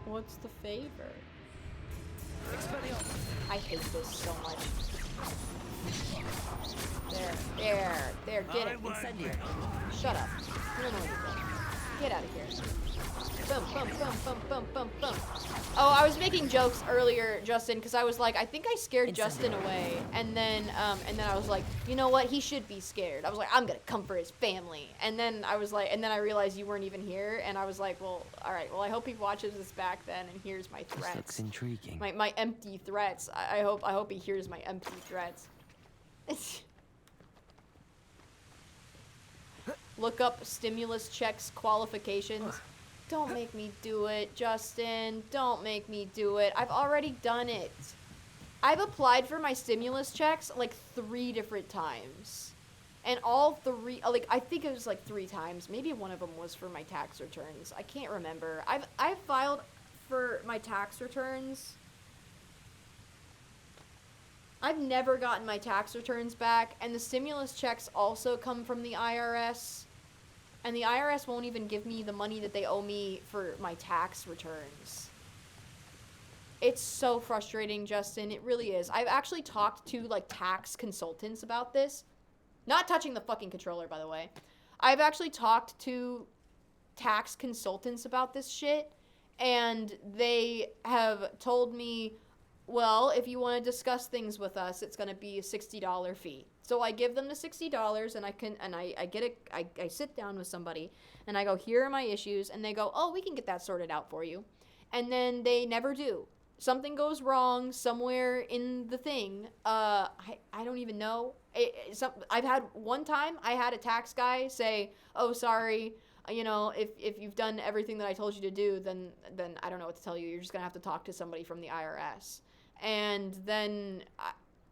What's the favor? I hate this so much. There, get it. Shut up. You don't know anything. Get out of here. Boom, boom, boom, boom, boom, boom, boom. Oh, I was making jokes earlier, Justin, because I was like, I think I scared Justin away, and then I was like, you know what? He should be scared. I was like, I'm gonna come for his family, and then I was like, and then I realized you weren't even here, and I was like, well, all right, well, I hope he watches this back then and hears my threats. This looks intriguing. My empty threats. I hope he hears my empty threats. Look up stimulus checks qualifications. Don't make me do it, Justin. Don't make me do it. I've already done it. I've applied for my stimulus checks like 3 different times. And all 3, like, I think it was like 3 times. Maybe one of them was for my tax returns. I can't remember. I've filed for my tax returns. I've never gotten my tax returns back, and the stimulus checks also come from the IRS. And the IRS won't even give me the money that they owe me for my tax returns. It's so frustrating, Justin. It really is. I've actually talked to, like, tax consultants about this. Not touching the fucking controller, by the way. I've actually talked to tax consultants about this shit, and they have told me, well, if you want to discuss things with us, it's going to be a $60 fee. So I give them the $60, and I sit down with somebody, and I go, here are my issues, and they go, oh, we can get that sorted out for you. And then they never do. Something goes wrong somewhere in the thing. I don't even know. I've had one time, I had a tax guy say, oh, sorry, you know, if you've done everything that I told you to do, then I don't know what to tell you. You're just going to have to talk to somebody from the IRS. And then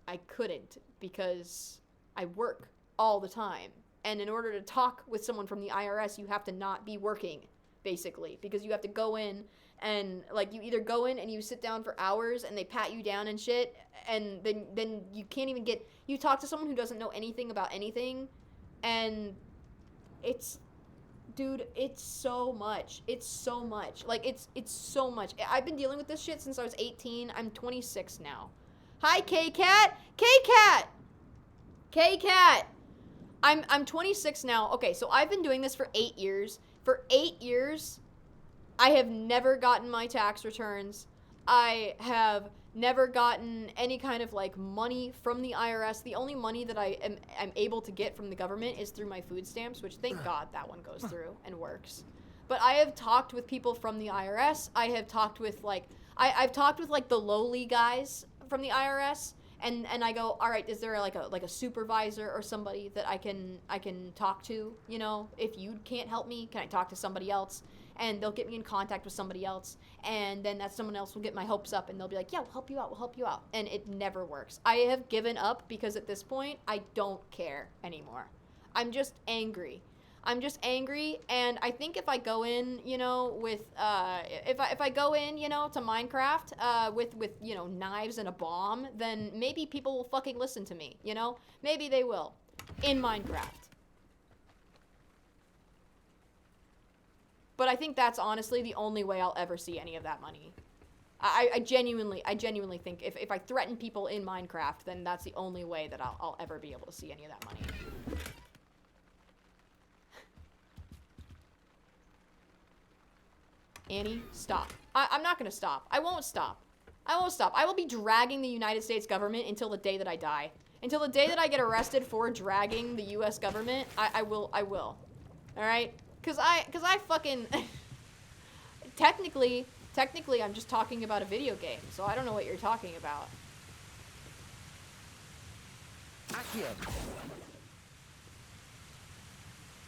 I couldn't, because I work all the time. And in order to talk with someone from the IRS, you have to not be working, basically, because you have to go in and, like, you either go in and you sit down for hours and they pat you down and shit, and then you can't even you talk to someone who doesn't know anything about anything, and dude, it's so much. It's so much. Like, it's so much. I've been dealing with this shit since I was 18. I'm 26 now. Hi, K-Cat! K-Cat! K-Cat! I'm 26 now. Okay, so I've been doing this for 8 years. For 8 years, I have never gotten my tax returns. I have never gotten any kind of, like, money from the IRS. The only money that I'm able to get from the government is through my food stamps, which, thank God, that one goes through and works. But I have talked with people from the IRS. I have talked with, like, I've talked with, like, the lowly guys from the IRS, and I go, all right, is there like a supervisor or somebody that I can talk to? You know, if you can't help me, can I talk to somebody else? and they'll get me in contact with somebody else, and then that someone else will get my hopes up, and they'll be like, yeah, we'll help you out, and it never works. I have given up because at this point, I don't care anymore. I'm just angry. And I think if I go in, you know, with, if I go in, you know, to Minecraft, with, you know, knives and a bomb, then maybe people will fucking listen to me, you know? Maybe they will. In Minecraft. But I think that's honestly the only way I'll ever see any of that money. I genuinely think if I threaten people in Minecraft, then that's the only way that I'll ever be able to see any of that money. Annie, stop. I'm not gonna stop. I won't stop. I won't stop. I will be dragging the United States government until the day that I die. Until the day that I get arrested for dragging the US government, I will. Alright? Cause I fucking... Technically, I'm just talking about a video game, so I don't know what you're talking about. Accio.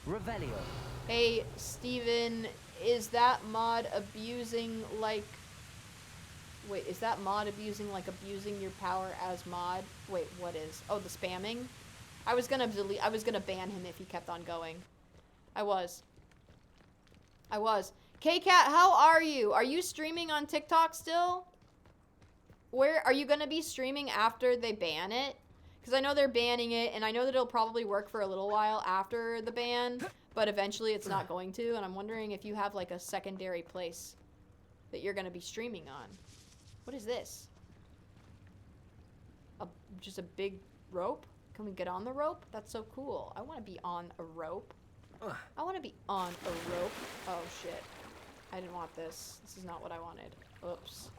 Revelio. Hey, Steven, is that mod abusing like... Wait, is that mod abusing like abusing your power as mod? Wait, what is? Oh, the spamming? I was gonna ban him if he kept on going. I was. K-Cat, how are you? Are you streaming on TikTok still? Where are you gonna be streaming after they ban it? Because I know they're banning it, and I know that it'll probably work for a little while after the ban, but eventually it's not going to, and I'm wondering if you have like a secondary place that you're gonna be streaming on. What is this? Just a big rope? Can we get on the rope? That's so cool. I want to be on a rope. I want to be on a rope. Oh shit. I didn't want this. This is not what I wanted. Oops.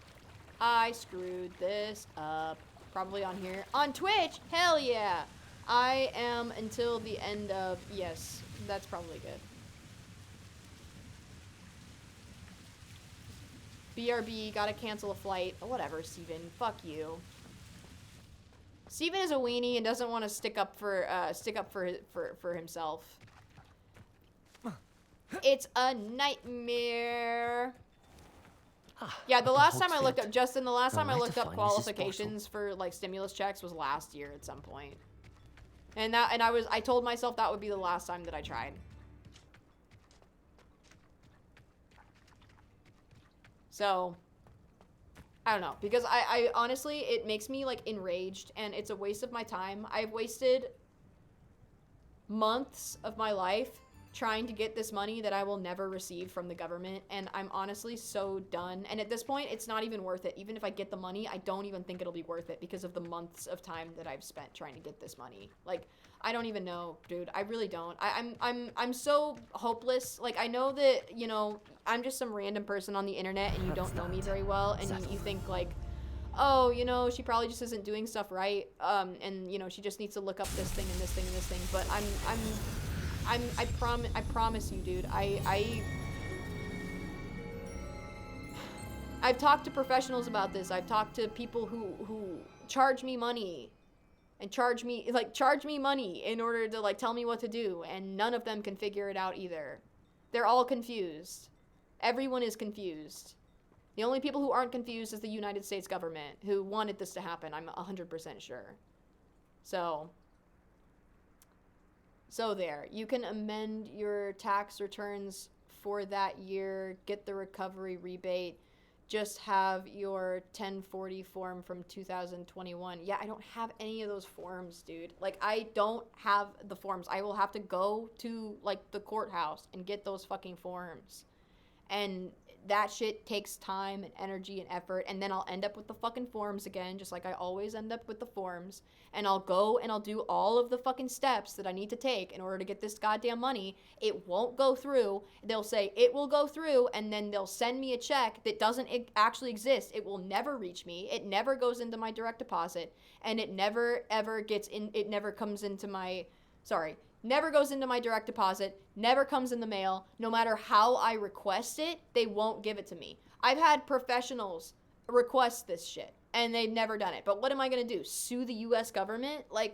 I screwed this up. Probably on here. On Twitch? Hell yeah! I am until the end of... Yes, that's probably good. BRB, gotta cancel a flight. Oh, whatever, Steven. Fuck you. Steven is a weenie and doesn't want to stick up for himself. It's a nightmare. Yeah, the last time I looked up, Justin, the last time I looked up qualifications for like stimulus checks was last year at some point. And I told myself that would be the last time that I tried. So, I don't know, because I honestly, it makes me like enraged, and it's a waste of my time. I've wasted months of my life trying to get this money that I will never receive from the government, and I'm honestly so done. And at this point, it's not even worth it. Even if I get the money, I don't even think it'll be worth it because of the months of time that I've spent trying to get this money. Like, I don't even know, dude. I really don't. I'm so hopeless. Like, I know that, you know, I'm just some random person on the internet and you don't know me very well, and you think like, oh, you know, she probably just isn't doing stuff right, and you know, she just needs to look up this thing and this thing and this thing. But I promise you, dude. I've talked to professionals about this. I've talked to people who charge me money and charge me money in order to like tell me what to do, and none of them can figure it out either. They're all confused. Everyone is confused. The only people who aren't confused is the United States government, who wanted this to happen, I'm 100% sure. So there. You can amend your tax returns for that year, get the recovery rebate, just have your 1040 form from 2021. Yeah, I don't have any of those forms, dude. Like, I don't have the forms. I will have to go to, like, the courthouse and get those fucking forms. And that shit takes time and energy and effort, and then I'll end up with the fucking forms again, just like I always end up with the forms, and I'll go and I'll do all of the fucking steps that I need to take in order to get this goddamn money. It won't go through. They'll say it will go through, and then they'll send me a check that doesn't actually exist. It will never reach me. It never goes into my direct deposit, and it never ever gets in. It never comes into my, never goes into my direct deposit, never comes in the mail. No matter how I request it, they won't give it to me. I've had professionals request this shit. And they've never done it. But what am I gonna do? Sue the US government? Like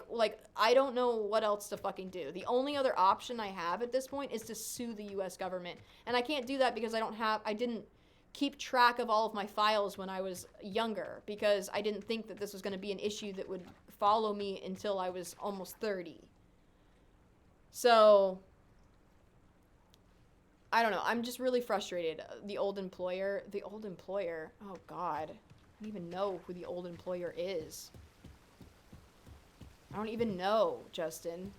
I don't know what else to fucking do. The only other option I have at this point is to sue the US government. And I can't do that because I didn't keep track of all of my files when I was younger, because I didn't think that this was gonna be an issue that would follow me until I was almost 30. So I don't know. I'm just really frustrated. The old employer, oh God. I don't even know who the old employer is. I don't even know, Justin.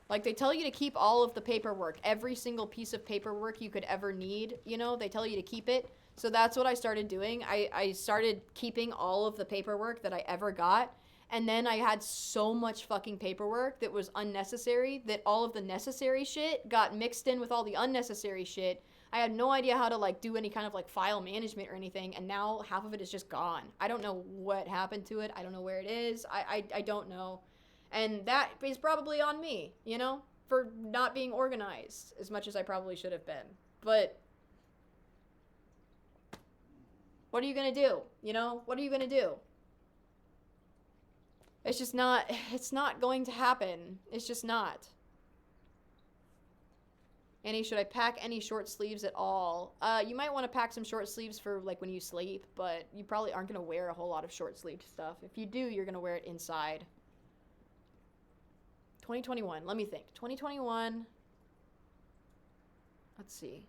Like, they tell you to keep all of the paperwork. Every single piece of paperwork you could ever need, you know, they tell you to keep it. So that's what I started doing. I started keeping all of the paperwork that I ever got. And then I had so much fucking paperwork that was unnecessary that all of the necessary shit got mixed in with all the unnecessary shit. I had no idea how to, like, do any kind of, like, file management or anything, and now half of it is just gone. I don't know what happened to it. I don't know where it is. I don't know. And that is probably on me, you know, for not being organized as much as I probably should have been. But what are you gonna do? You know, what are you gonna do? It's just not, it's not going to happen. It's just not. Annie, should I pack any short sleeves at all? You might want to pack some short sleeves for, like, when you sleep, but you probably aren't going to wear a whole lot of short sleeved stuff. If you do, you're going to wear it inside. 2021, let me think. 2021, let's see.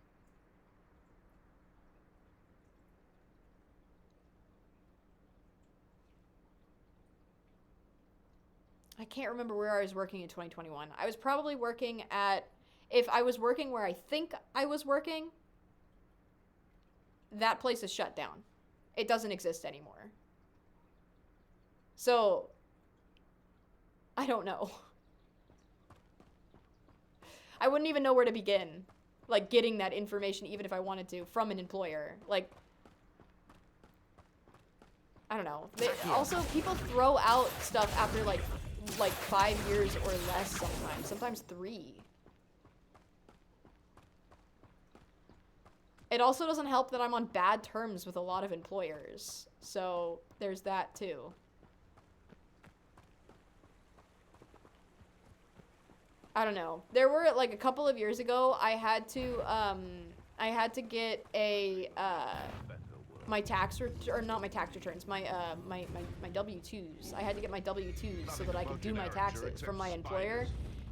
I can't remember where I was working in 2021. I was probably working at, if I was working where I think I was working, that place is shut down. It doesn't exist anymore. So, I don't know. I wouldn't even know where to begin, like, getting that information, even if I wanted to, from an employer. Like, I don't know. Also, people throw out stuff after, like 5 years or less sometimes 3. It also doesn't help that I'm on bad terms with a lot of employers. So there's that too. I don't know. There were, like, a couple of years ago, I had to get a, my tax returns, my W-2s. I had to get my W-2s so that I could do my taxes from my employer,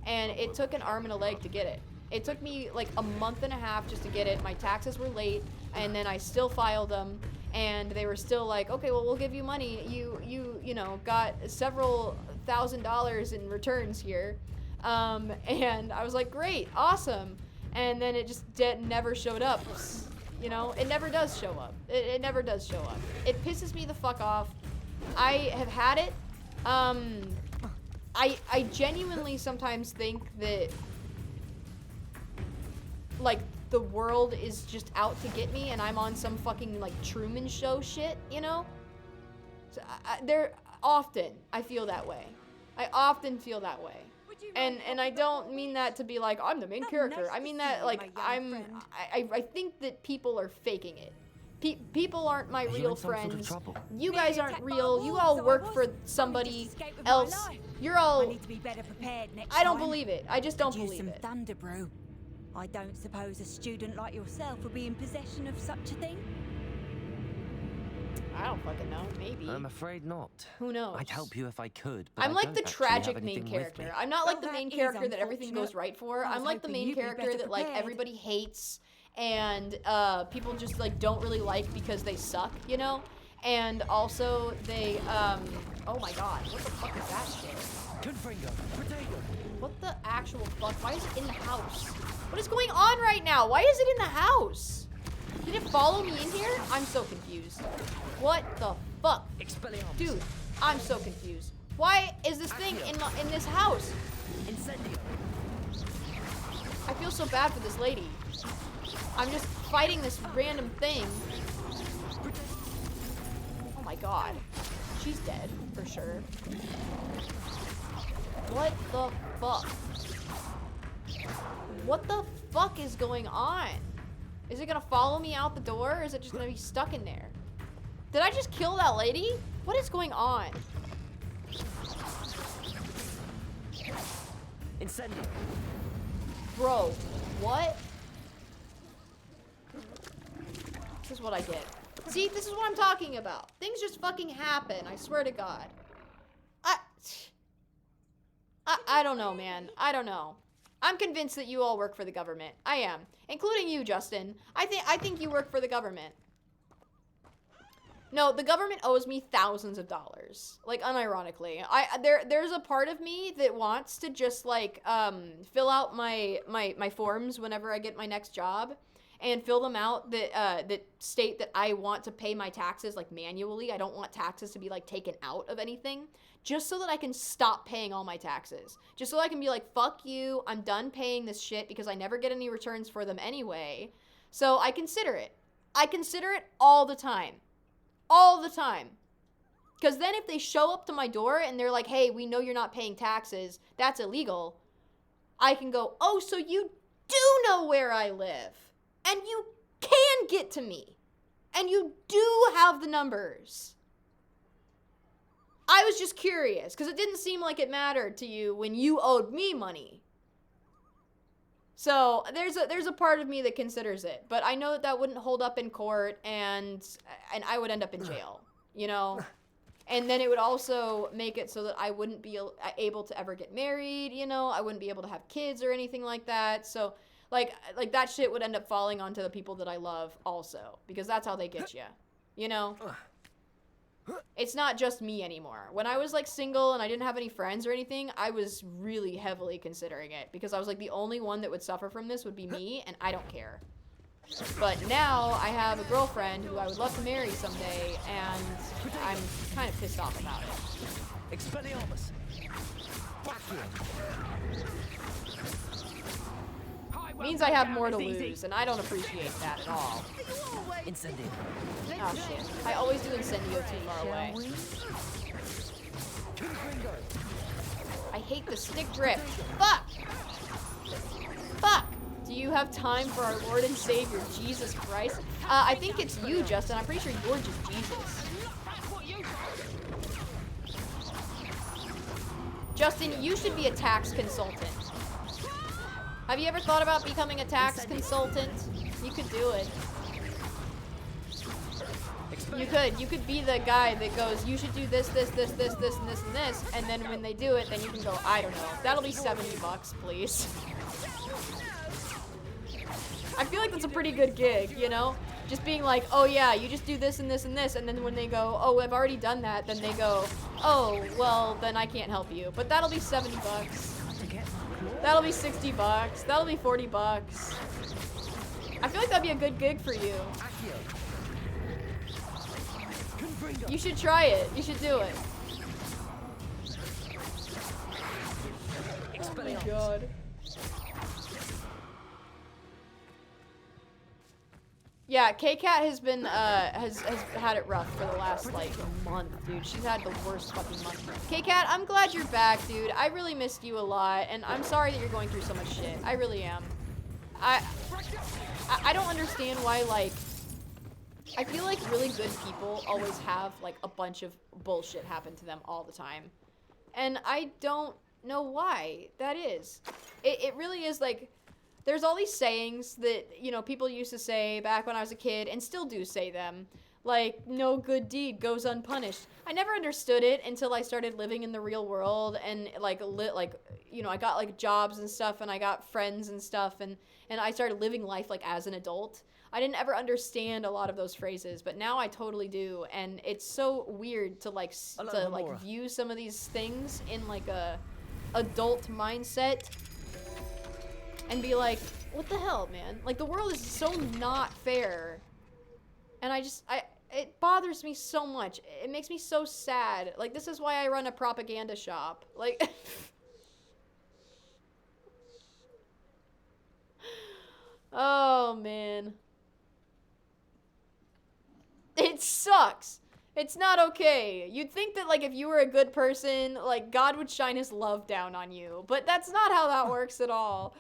and it took an arm and a leg to get it. It took me, like, a month and a half just to get it. My taxes were late, and then I still filed them, and they were still like, okay, well, we'll give you money. You know, got several $1,000s in returns here. And I was like, great, awesome. And then it just never showed up. You know, it never does show up. It never does show up. It pisses me the fuck off. I have had it. I genuinely sometimes think that, like, the world is just out to get me and I'm on some fucking, like, Truman Show shit, you know? So I feel that way. I often feel that way. And I don't mean that to be like, I'm the main character. I mean that, like, I think that people are faking it. People aren't my real friends. You guys aren't real. You all work for somebody else. You're all... I don't believe it. I just don't believe it. Thunder brew. I don't suppose a student like yourself would be in possession of such a thing? I don't fucking know. Maybe. I'm afraid not. Who knows? I'd help you if I could, but I'm I like don't the actually tragic have main anything with character. me. I'm not like the Well, main that character is that everything goes unfortunate. right for. I was I'm like the hoping main you'd be character better that, like, prepared. everybody hates and people just, like, don't really like because they suck, you know? And also they oh my god, what the fuck is that shit? What the actual fuck? Why is it in the house? What is going on right now? Why is it in the house? Did it follow me in here? I'm so confused. What the fuck? Dude, I'm so confused. Why is this thing in this house? I feel so bad for this lady. I'm just fighting this random thing. Oh my god. She's dead, for sure. What the fuck? What the fuck is going on? Is it gonna follow me out the door, or is it just gonna be stuck in there? Did I just kill that lady? What is going on? Incendio. Bro, what? This is what I get. See, this is what I'm talking about. Things just fucking happen, I swear to God. I don't know, man. I don't know. I'm convinced that you all work for the government. I am. Including you, Justin. I think you work for the government. No, the government owes me thousands of dollars. Like, unironically. There's a part of me that wants to just, like, fill out my forms whenever I get my next job. And fill them out that state that I want to pay my taxes, like, manually. I don't want taxes to be, like, taken out of anything. Just so that I can stop paying all my taxes. Just so I can be like, fuck you, I'm done paying this shit because I never get any returns for them anyway. So I consider it. I consider it all the time. All the time. Because then if they show up to my door and they're like, hey, we know you're not paying taxes, that's illegal. I can go, oh, so you do know where I live. And you can get to me. And you do have the numbers. I was just curious, because it didn't seem like it mattered to you when you owed me money. So there's a part of me that considers it, but I know that wouldn't hold up in court, and I would end up in jail, you know? And then it would also make it so that I wouldn't be able to ever get married, you know? I wouldn't be able to have kids or anything like that. So, like that shit would end up falling onto the people that I love also, because that's how they get you, you know? It's not just me anymore. When I was, like, single and I didn't have any friends or anything, I was really heavily considering it, because I was like, the only one that would suffer from this would be me, and I don't care. But now I have a girlfriend who I would love to marry someday, and I'm kind of pissed off about it. Expelliarmus. Back here. Means I have more to lose, and I don't appreciate that at all. Incendio. Oh shit. I always do Incendio too far away. I hate the stick drift. Fuck! Fuck! Do you have time for our Lord and Savior, Jesus Christ? I think it's you, Justin. I'm pretty sure you're just Jesus. Justin, you should be a tax consultant. Have you ever thought about becoming a tax consultant? You could do it. You could be the guy that goes, you should do this, this, this, this, this, and this, and this, and then when they do it, then you can go, I don't know. That'll be $70, please. I feel like that's a pretty good gig, you know? Just being like, oh yeah, you just do this and this and this, and then when they go, oh, I've already done that, then they go, oh, well, then I can't help you. But that'll be $70. That'll be $60. That'll be $40. I feel like that'd be a good gig for you. You should try it. You should do it. Oh my god. Yeah, K-Cat has been, has had it rough for the last, like, month, dude. She's had the worst fucking month. K-Cat, I'm glad you're back, dude. I really missed you a lot, and I'm sorry that you're going through so much shit. I really am. I don't understand why, like, I feel like really good people always have, like, a bunch of bullshit happen to them all the time. And I don't know why that is. It really is, like... There's all these sayings that, you know, people used to say back when I was a kid and still do say them. Like, no good deed goes unpunished. I never understood it until I started living in the real world and, like, you know, I got, like, jobs and stuff and I got friends and stuff and I started living life, like, as an adult. I didn't ever understand a lot of those phrases, but now I totally do. And it's so weird to, like, view some of these things in, like, a adult mindset. And be like, what the hell, man? Like, the world is so not fair. And it bothers me so much. It makes me so sad. Like, this is why I run a propaganda shop. Like, oh, man. It sucks. It's not okay. You'd think that, like, if you were a good person, like, God would shine his love down on you. But that's not how that works at all.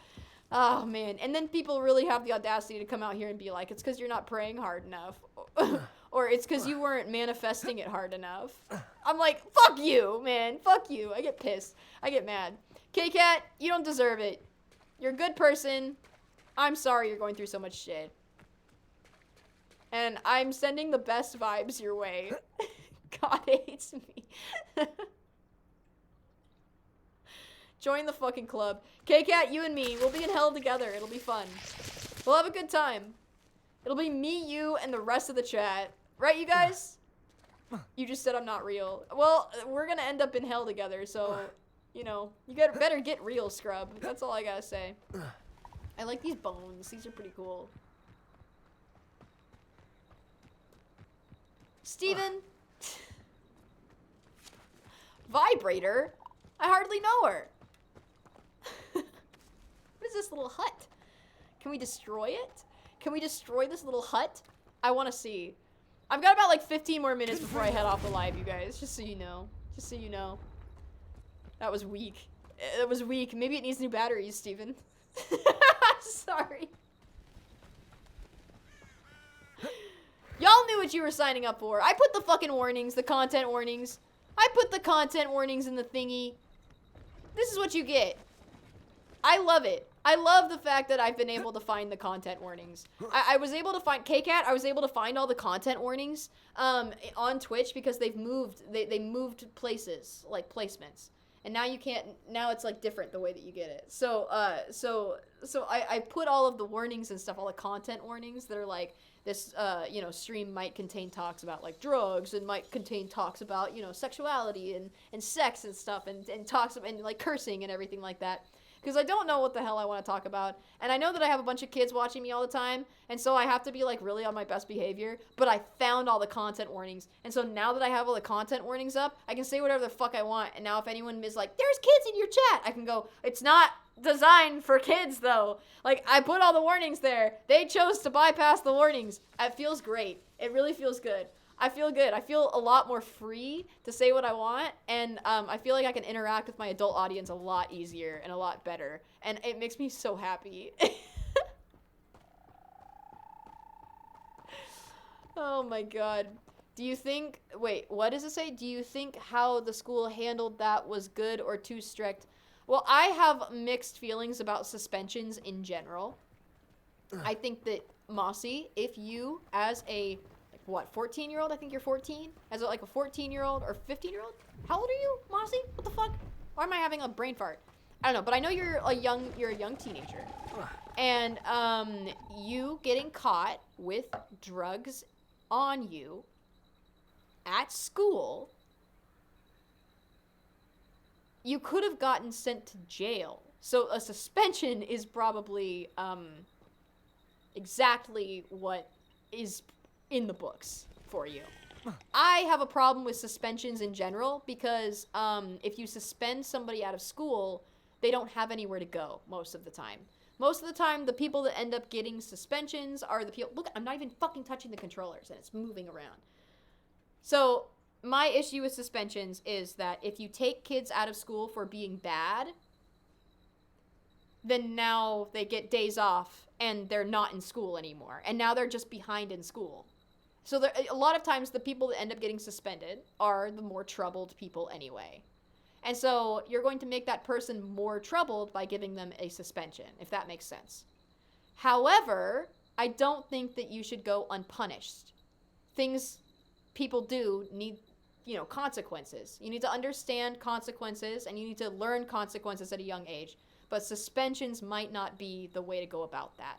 Oh, man. And then people really have the audacity to come out here and be like, it's because you're not praying hard enough. Or it's because you weren't manifesting it hard enough. I'm like, fuck you, man. Fuck you. I get pissed. I get mad. K-Cat, you don't deserve it. You're a good person. I'm sorry you're going through so much shit. And I'm sending the best vibes your way. God hates me. Join the fucking club. K-Cat, you and me, we'll be in hell together. It'll be fun. We'll have a good time. It'll be me, you, and the rest of the chat. Right, you guys? You just said I'm not real. Well, we're gonna end up in hell together, so, you know, you better get real, scrub. That's all I gotta say. I like these bones. These are pretty cool. Steven? Vibrator? I hardly know her. What is this little hut? Can we destroy it? Can we destroy this little hut? I want to see. I've got about like 15 more minutes before I head off the live, you guys. Just so you know. Just so you know. That was weak. That was weak. Maybe it needs new batteries, Steven. Sorry. Y'all knew what you were signing up for. I put the fucking warnings, the content warnings. I put the content warnings in the thingy. This is what you get. I love it. I love the fact that I've been able to find the content warnings. I was able to find K-Cat. I was able to find all the content warnings on Twitch because they've moved. They moved places, like placements, and now you can't. Now it's like different the way that you get it. So I put all of the warnings and stuff, all the content warnings that are like this. You know, stream might contain talks about like drugs and might contain talks about sexuality and sex and stuff and talks and like cursing and everything like that. Because I don't know what the hell I want to talk about. And I know that I have a bunch of kids watching me all the time. And so I have to be like really on my best behavior. But I found all the content warnings. And so now that I have all the content warnings up, I can say whatever the fuck I want. And now if anyone is like, there's kids in your chat, I can go, it's not designed for kids though. Like I put all the warnings there. They chose to bypass the warnings. It feels great. It really feels good. I feel good. I feel a lot more free to say what I want, and I feel like I can interact with my adult audience a lot easier and a lot better, and it makes me so happy. Oh my god. Do you think, wait, what does it say? Do you think how the school handled that was good or too strict? Well, I have mixed feelings about suspensions in general. I think that, Mossy, if you, as a 14-year-old? I think you're 14? As like a 14-year-old or 15-year-old? How old are you, Mossy? What the fuck? Why am I having a brain fart? I don't know, but I know you're a young teenager. And you getting caught with drugs on you at school, you could have gotten sent to jail. So a suspension is probably exactly what is in the books for you. I have a problem with suspensions in general because if you suspend somebody out of school, they don't have anywhere to go most of the time. Most of the time, the people that end up getting suspensions are the people... Look, I'm not even fucking touching the controllers and it's moving around. So my issue with suspensions is that if you take kids out of school for being bad, then now they get days off and they're not in school anymore. And now they're just behind in school. So there, a lot of times the people that end up getting suspended are the more troubled people anyway. And so you're going to make that person more troubled by giving them a suspension, if that makes sense. However, I don't think that you should go unpunished. Things people do need, consequences. You need to understand consequences and you need to learn consequences at a young age. But suspensions might not be the way to go about that.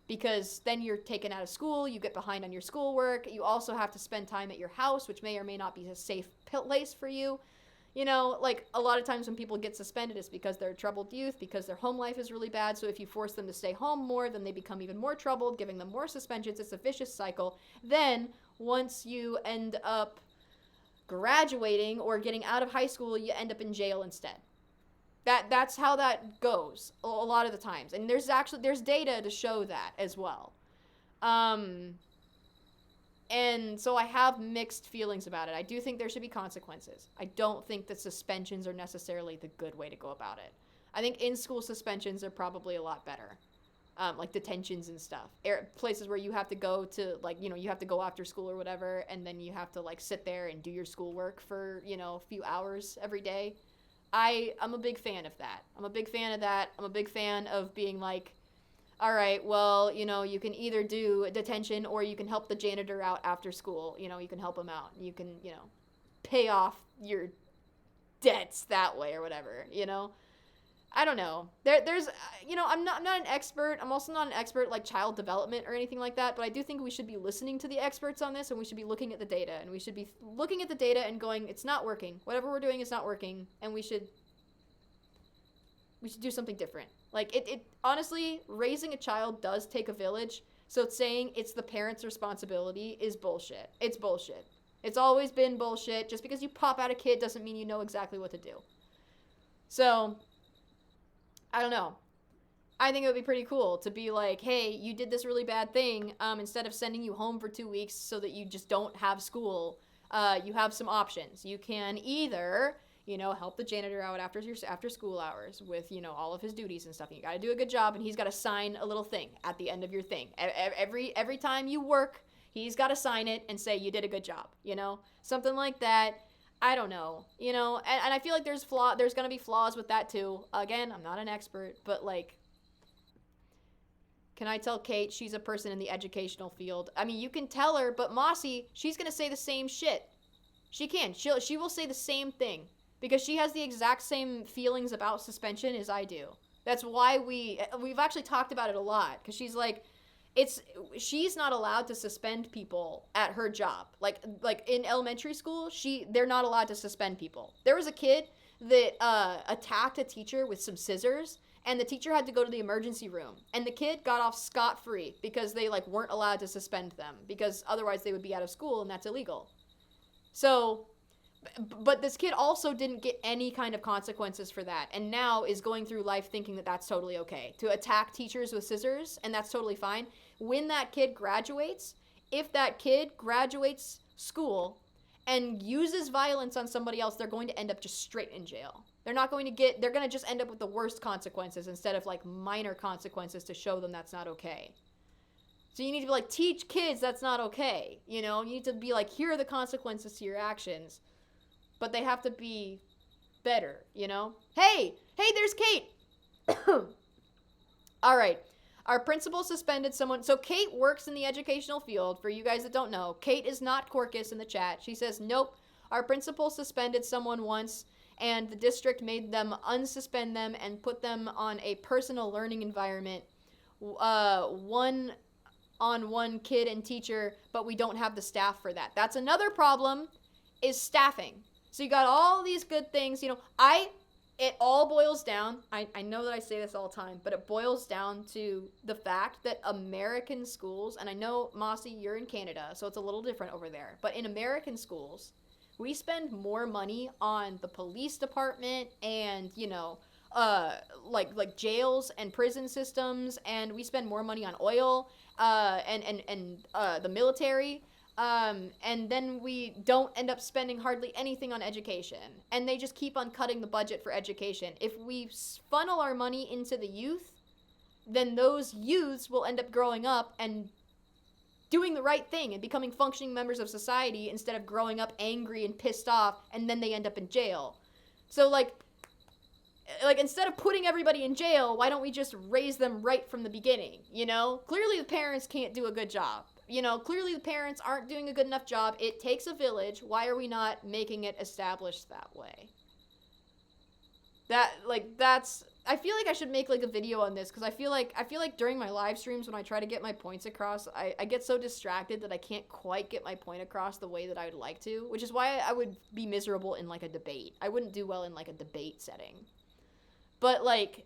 Because then you're taken out of school, you get behind on your schoolwork, you also have to spend time at your house, which may or may not be a safe place for you. Like a lot of times when people get suspended, it's because they're a troubled youth, because their home life is really bad. So if you force them to stay home more, then they become even more troubled, giving them more suspensions. It's a vicious cycle. Then once you end up graduating or getting out of high school, you end up in jail instead. That's how that goes a lot of the times. And there's data to show that as well. And so I have mixed feelings about it. I do think there should be consequences. I don't think that suspensions are necessarily the good way to go about it. I think in-school suspensions are probably a lot better. Like detentions and stuff. Places where you have to go to, like, you know, you have to go after school or whatever, and then you have to, like, sit there and do your schoolwork for, you know, a few hours every day. I'm a big fan of that. I'm a big fan of that. I'm a big fan of being like, all right, well, you know, you can either do detention or you can help the janitor out after school. You know, you can help him out. You can, you know, pay off your debts that way or whatever, you know? I don't know. There's, you know, I'm not an expert. I'm also not an expert like child development or anything like that, but I do think we should be listening to the experts on this, and we should be looking at the data, and we should be looking at the data and going, it's not working. Whatever we're doing is not working, and we should do something different. Like, it honestly, raising a child does take a village, so it's saying it's the parent's responsibility is bullshit. It's bullshit. It's always been bullshit. Just because you pop out a kid doesn't mean you know exactly what to do. So, I don't know. I think it would be pretty cool to be like, hey, you did this really bad thing. Instead of sending you home for 2 weeks so that you just don't have school, you have some options. You can either, you know, help the janitor out after school hours with, you know, all of his duties and stuff. And you got to do a good job, and he's got to sign a little thing at the end of your thing. Every time you work, he's got to sign it and say you did a good job, you know? Something like that. I don't know, you know, and I feel like there's going to be flaws with that too. Again, I'm not an expert, but like, can I tell Kate she's a person in the educational field? I mean, you can tell her, but Mossy, she's going to say the same shit. She can. She will say the same thing because she has the exact same feelings about suspension as I do. That's why we've actually talked about it a lot, because she's like, she's not allowed to suspend people at her job. Like in elementary school, they're not allowed to suspend people. There was a kid that attacked a teacher with some scissors, and the teacher had to go to the emergency room, and the kid got off scot-free because they like weren't allowed to suspend them, because otherwise they would be out of school, and that's illegal. So, but this kid also didn't get any kind of consequences for that, and now is going through life thinking that that's totally okay to attack teachers with scissors, and that's totally fine. When that kid graduates, if that kid graduates school and uses violence on somebody else, they're going to end up just straight in jail. They're going to just end up with the worst consequences instead of like minor consequences to show them that's not okay. So you need to be like, teach kids that's not okay. You know, you need to be like, here are the consequences to your actions. But they have to be better, you know? Hey, there's Kate. All right. Our principal suspended someone. So Kate works in the educational field. For you guys that don't know, Kate is not Corcus in the chat. She says, nope, our principal suspended someone once, and the district made them unsuspend them and put them on a personal learning environment, one-on-one kid and teacher, but we don't have the staff for that. That's another problem, is staffing. So you got all these good things, you know, it all boils down, I know that I say this all the time, but it boils down to the fact that American schools, and I know, Mossy, you're in Canada, so it's a little different over there, but in American schools, we spend more money on the police department and, you know, like jails and prison systems, and we spend more money on oil, and the military, and then we don't end up spending hardly anything on education. And they just keep on cutting the budget for education. If we funnel our money into the youth, then those youths will end up growing up and doing the right thing and becoming functioning members of society instead of growing up angry and pissed off, and then they end up in jail. So, like instead of putting everybody in jail, why don't we just raise them right from the beginning, you know? Clearly the parents can't do a good job. You know, clearly the parents aren't doing a good enough job. It takes a village. Why are we not making it established that way? I feel like I should make like a video on this, because I feel like during my live streams when I try to get my points across, I get so distracted that I can't quite get my point across the way that I would like to, which is why I would be miserable in like a debate. I wouldn't do well in like a debate setting. But like,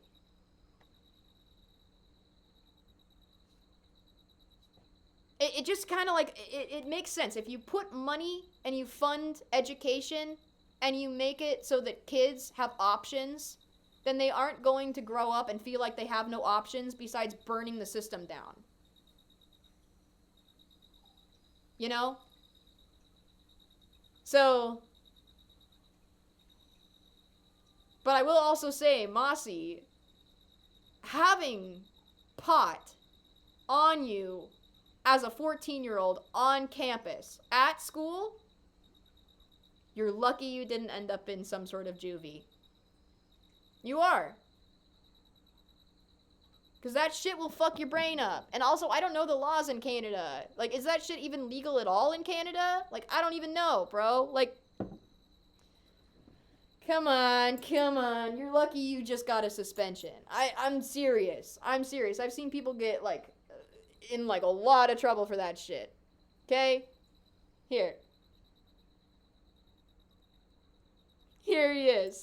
it just kind of like, it makes sense. If you put money and you fund education and you make it so that kids have options, then they aren't going to grow up and feel like they have no options besides burning the system down. You know? So, But I will also say, Mossy, having pot on you as a 14-year-old on campus at school, you're lucky you didn't end up in some sort of juvie. You are. Because that shit will fuck your brain up. And also, I don't know the laws in Canada. Like, is that shit even legal at all in Canada? Like, I don't even know, bro. Like, come on. You're lucky you just got a suspension. I'm serious. I've seen people get, like, in, like, a lot of trouble for that shit. Okay? Here. Here he is.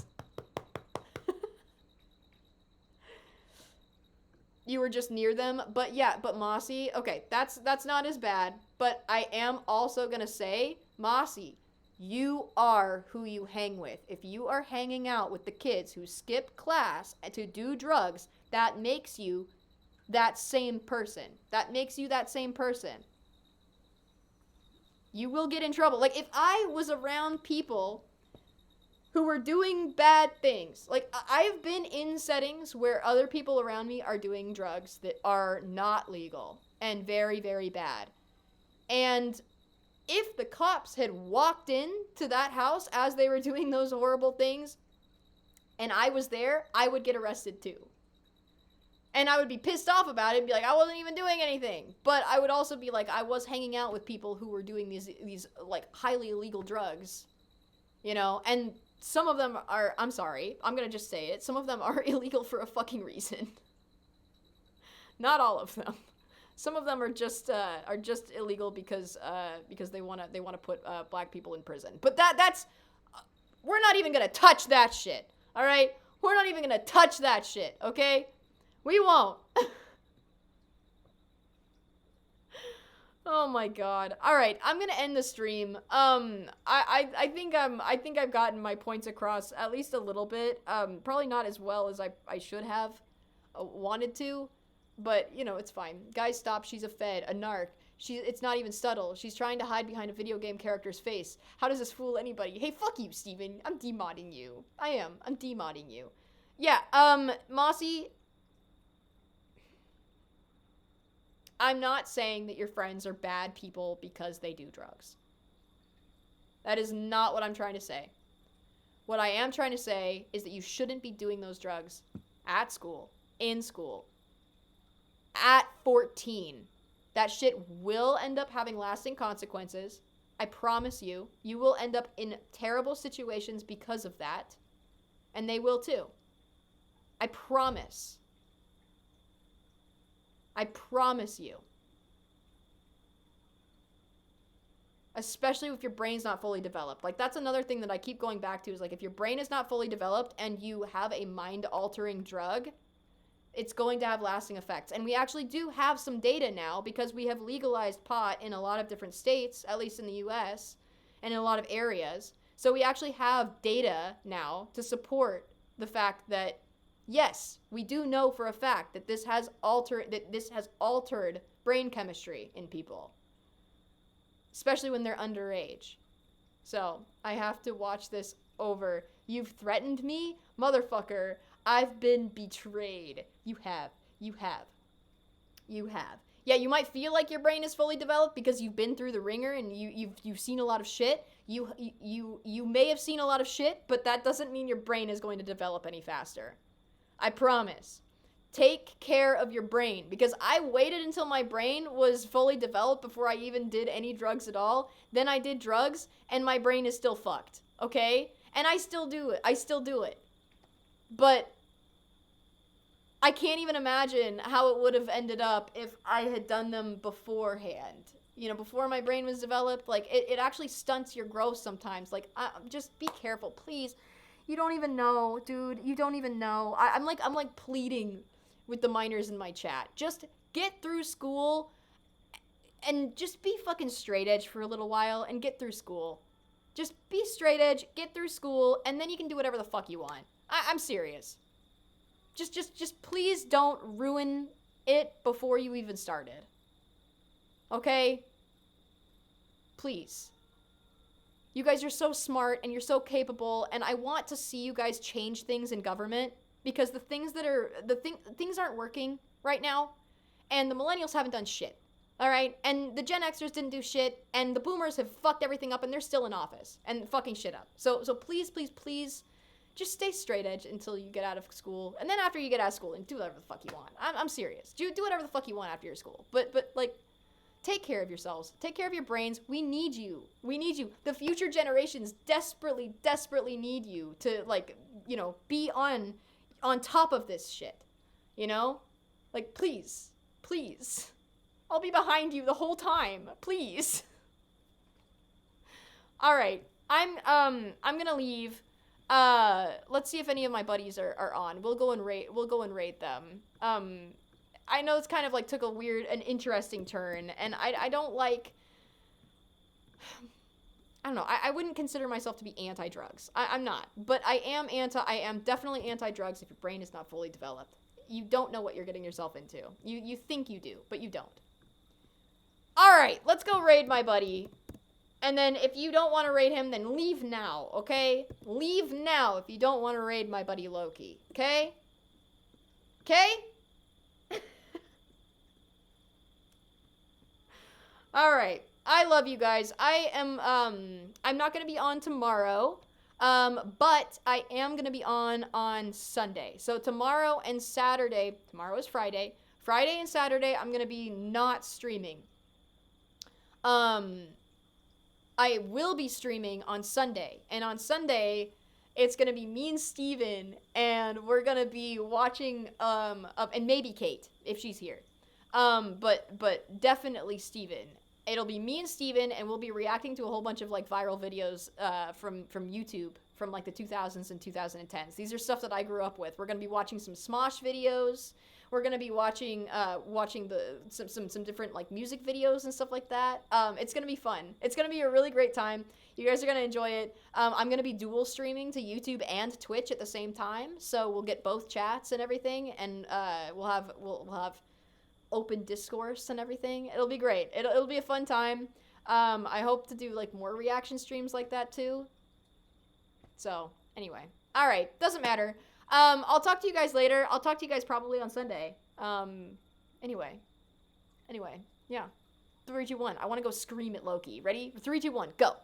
You were just near them, but yeah, but Mossy, okay, that's not as bad, but I am also gonna say, Mossy, you are who you hang with. If you are hanging out with the kids who skip class to do drugs, that makes you that same person. You will get in trouble. Like, if I was around people who were doing bad things. Like, I've been in settings where other people around me are doing drugs that are not legal and very, very bad. And if the cops had walked in to that house as they were doing those horrible things and I was there, I would get arrested too. And I would be pissed off about it and be like, I wasn't even doing anything. But I would also be like, I was hanging out with people who were doing these like, highly illegal drugs. You know? And some of them are, I'm sorry, I'm gonna just say it, some of them are illegal for a fucking reason. Not all of them. Some of them are just illegal because they wanna put black people in prison. But that's we're not even gonna touch that shit. All right, we're not even gonna touch that shit. Okay, we won't. Oh my god. All right, I'm gonna end the stream. I think I've gotten my points across at least a little bit. Probably not as well as I should have wanted to, but you know, it's fine. Guys, stop. She's a fed, a narc. It's not even subtle. She's trying to hide behind a video game character's face. How does this fool anybody? Hey, fuck you, Steven. I'm demodding you. I'm demodding you. Yeah, Mossy, I'm not saying that your friends are bad people because they do drugs. That is not what I'm trying to say. What I am trying to say is that you shouldn't be doing those drugs at school, in school, at 14. That shit will end up having lasting consequences. I promise you. You will end up in terrible situations because of that. And they will too. I promise. I promise you. Especially if your brain's not fully developed. Like, that's another thing that I keep going back to is, like, if your brain is not fully developed and you have a mind-altering drug, it's going to have lasting effects. And we actually do have some data now because we have legalized pot in a lot of different states, at least in the US, and in a lot of areas. So we actually have data now to support the fact that yes, we do know for a fact that this has altered brain chemistry in people, especially when they're underage. So, I have to watch this over. You've threatened me? Motherfucker, I've been betrayed. You have. Yeah, you might feel like your brain is fully developed because you've been through the ringer and you've seen a lot of shit. You may have seen a lot of shit, but that doesn't mean your brain is going to develop any faster. I promise. Take care of your brain, because I waited until my brain was fully developed before I even did any drugs at all. Then I did drugs, and my brain is still fucked, okay? And I still do it. But I can't even imagine how it would have ended up if I had done them beforehand. You know, before my brain was developed. Like, it actually stunts your growth sometimes. Like, just be careful, please. You don't even know, dude. You don't even know. I'm like pleading with the minors in my chat. Just get through school and just be fucking straight edge for a little while and get through school. Just be straight edge, get through school, and then you can do whatever the fuck you want. I'm serious. Just please don't ruin it before you even started. Okay? Please. You guys are so smart and you're so capable, and I want to see you guys change things in government because things aren't working right now, and the millennials haven't done shit. All right, and the Gen Xers didn't do shit, and the Boomers have fucked everything up, and they're still in office and fucking shit up. So please, please, please, just stay straight edge until you get out of school, and then after you get out of school, and do whatever the fuck you want. I'm serious. Do whatever the fuck you want after your school, but like, take care of yourselves. Take care of your brains. We need you. We need you. The future generations desperately, desperately need you to, like, you know, be on top of this shit. You know, like, please, please. I'll be behind you the whole time. Please. All right. I'm gonna leave. Let's see if any of my buddies are on. We'll go and rate them. I know it's kind of like took an interesting turn, and I don't like, I don't know, I wouldn't consider myself to be anti-drugs. I'm not, but I am definitely anti-drugs if your brain is not fully developed. You don't know what you're getting yourself into. You think you do, but you don't. All right, let's go raid my buddy. And then if you don't want to raid him, then leave now, okay? Leave now if you don't want to raid my buddy Loki, okay? Okay? All right. I love you guys. I'm not going to be on tomorrow. But I am going to be on Sunday. So tomorrow and Saturday, tomorrow is Friday. Friday and Saturday, I'm going to be not streaming. I will be streaming on Sunday. And on Sunday, it's going to be me and Steven, and we're going to be watching, and maybe Kate, if she's here. But definitely Steven. It'll be me and Steven, and we'll be reacting to a whole bunch of, like, viral videos, from YouTube, from, like, the 2000s and 2010s. These are stuff that I grew up with. We're gonna be watching some Smosh videos. We're gonna be watching some different, like, music videos and stuff like that. It's gonna be fun. It's gonna be a really great time. You guys are gonna enjoy it. I'm gonna be dual streaming to YouTube and Twitch at the same time, so we'll get both chats and everything, and we'll have open discourse and everything. It'll be great. It'll be a fun time. I hope to do, like, more reaction streams like that too. So anyway, all right, doesn't matter. I'll talk to you guys later. I'll talk to you guys probably on Sunday. Anyway, yeah. 3, 2, 1. I want to go scream at Loki. Ready? 3, 2, 1, go.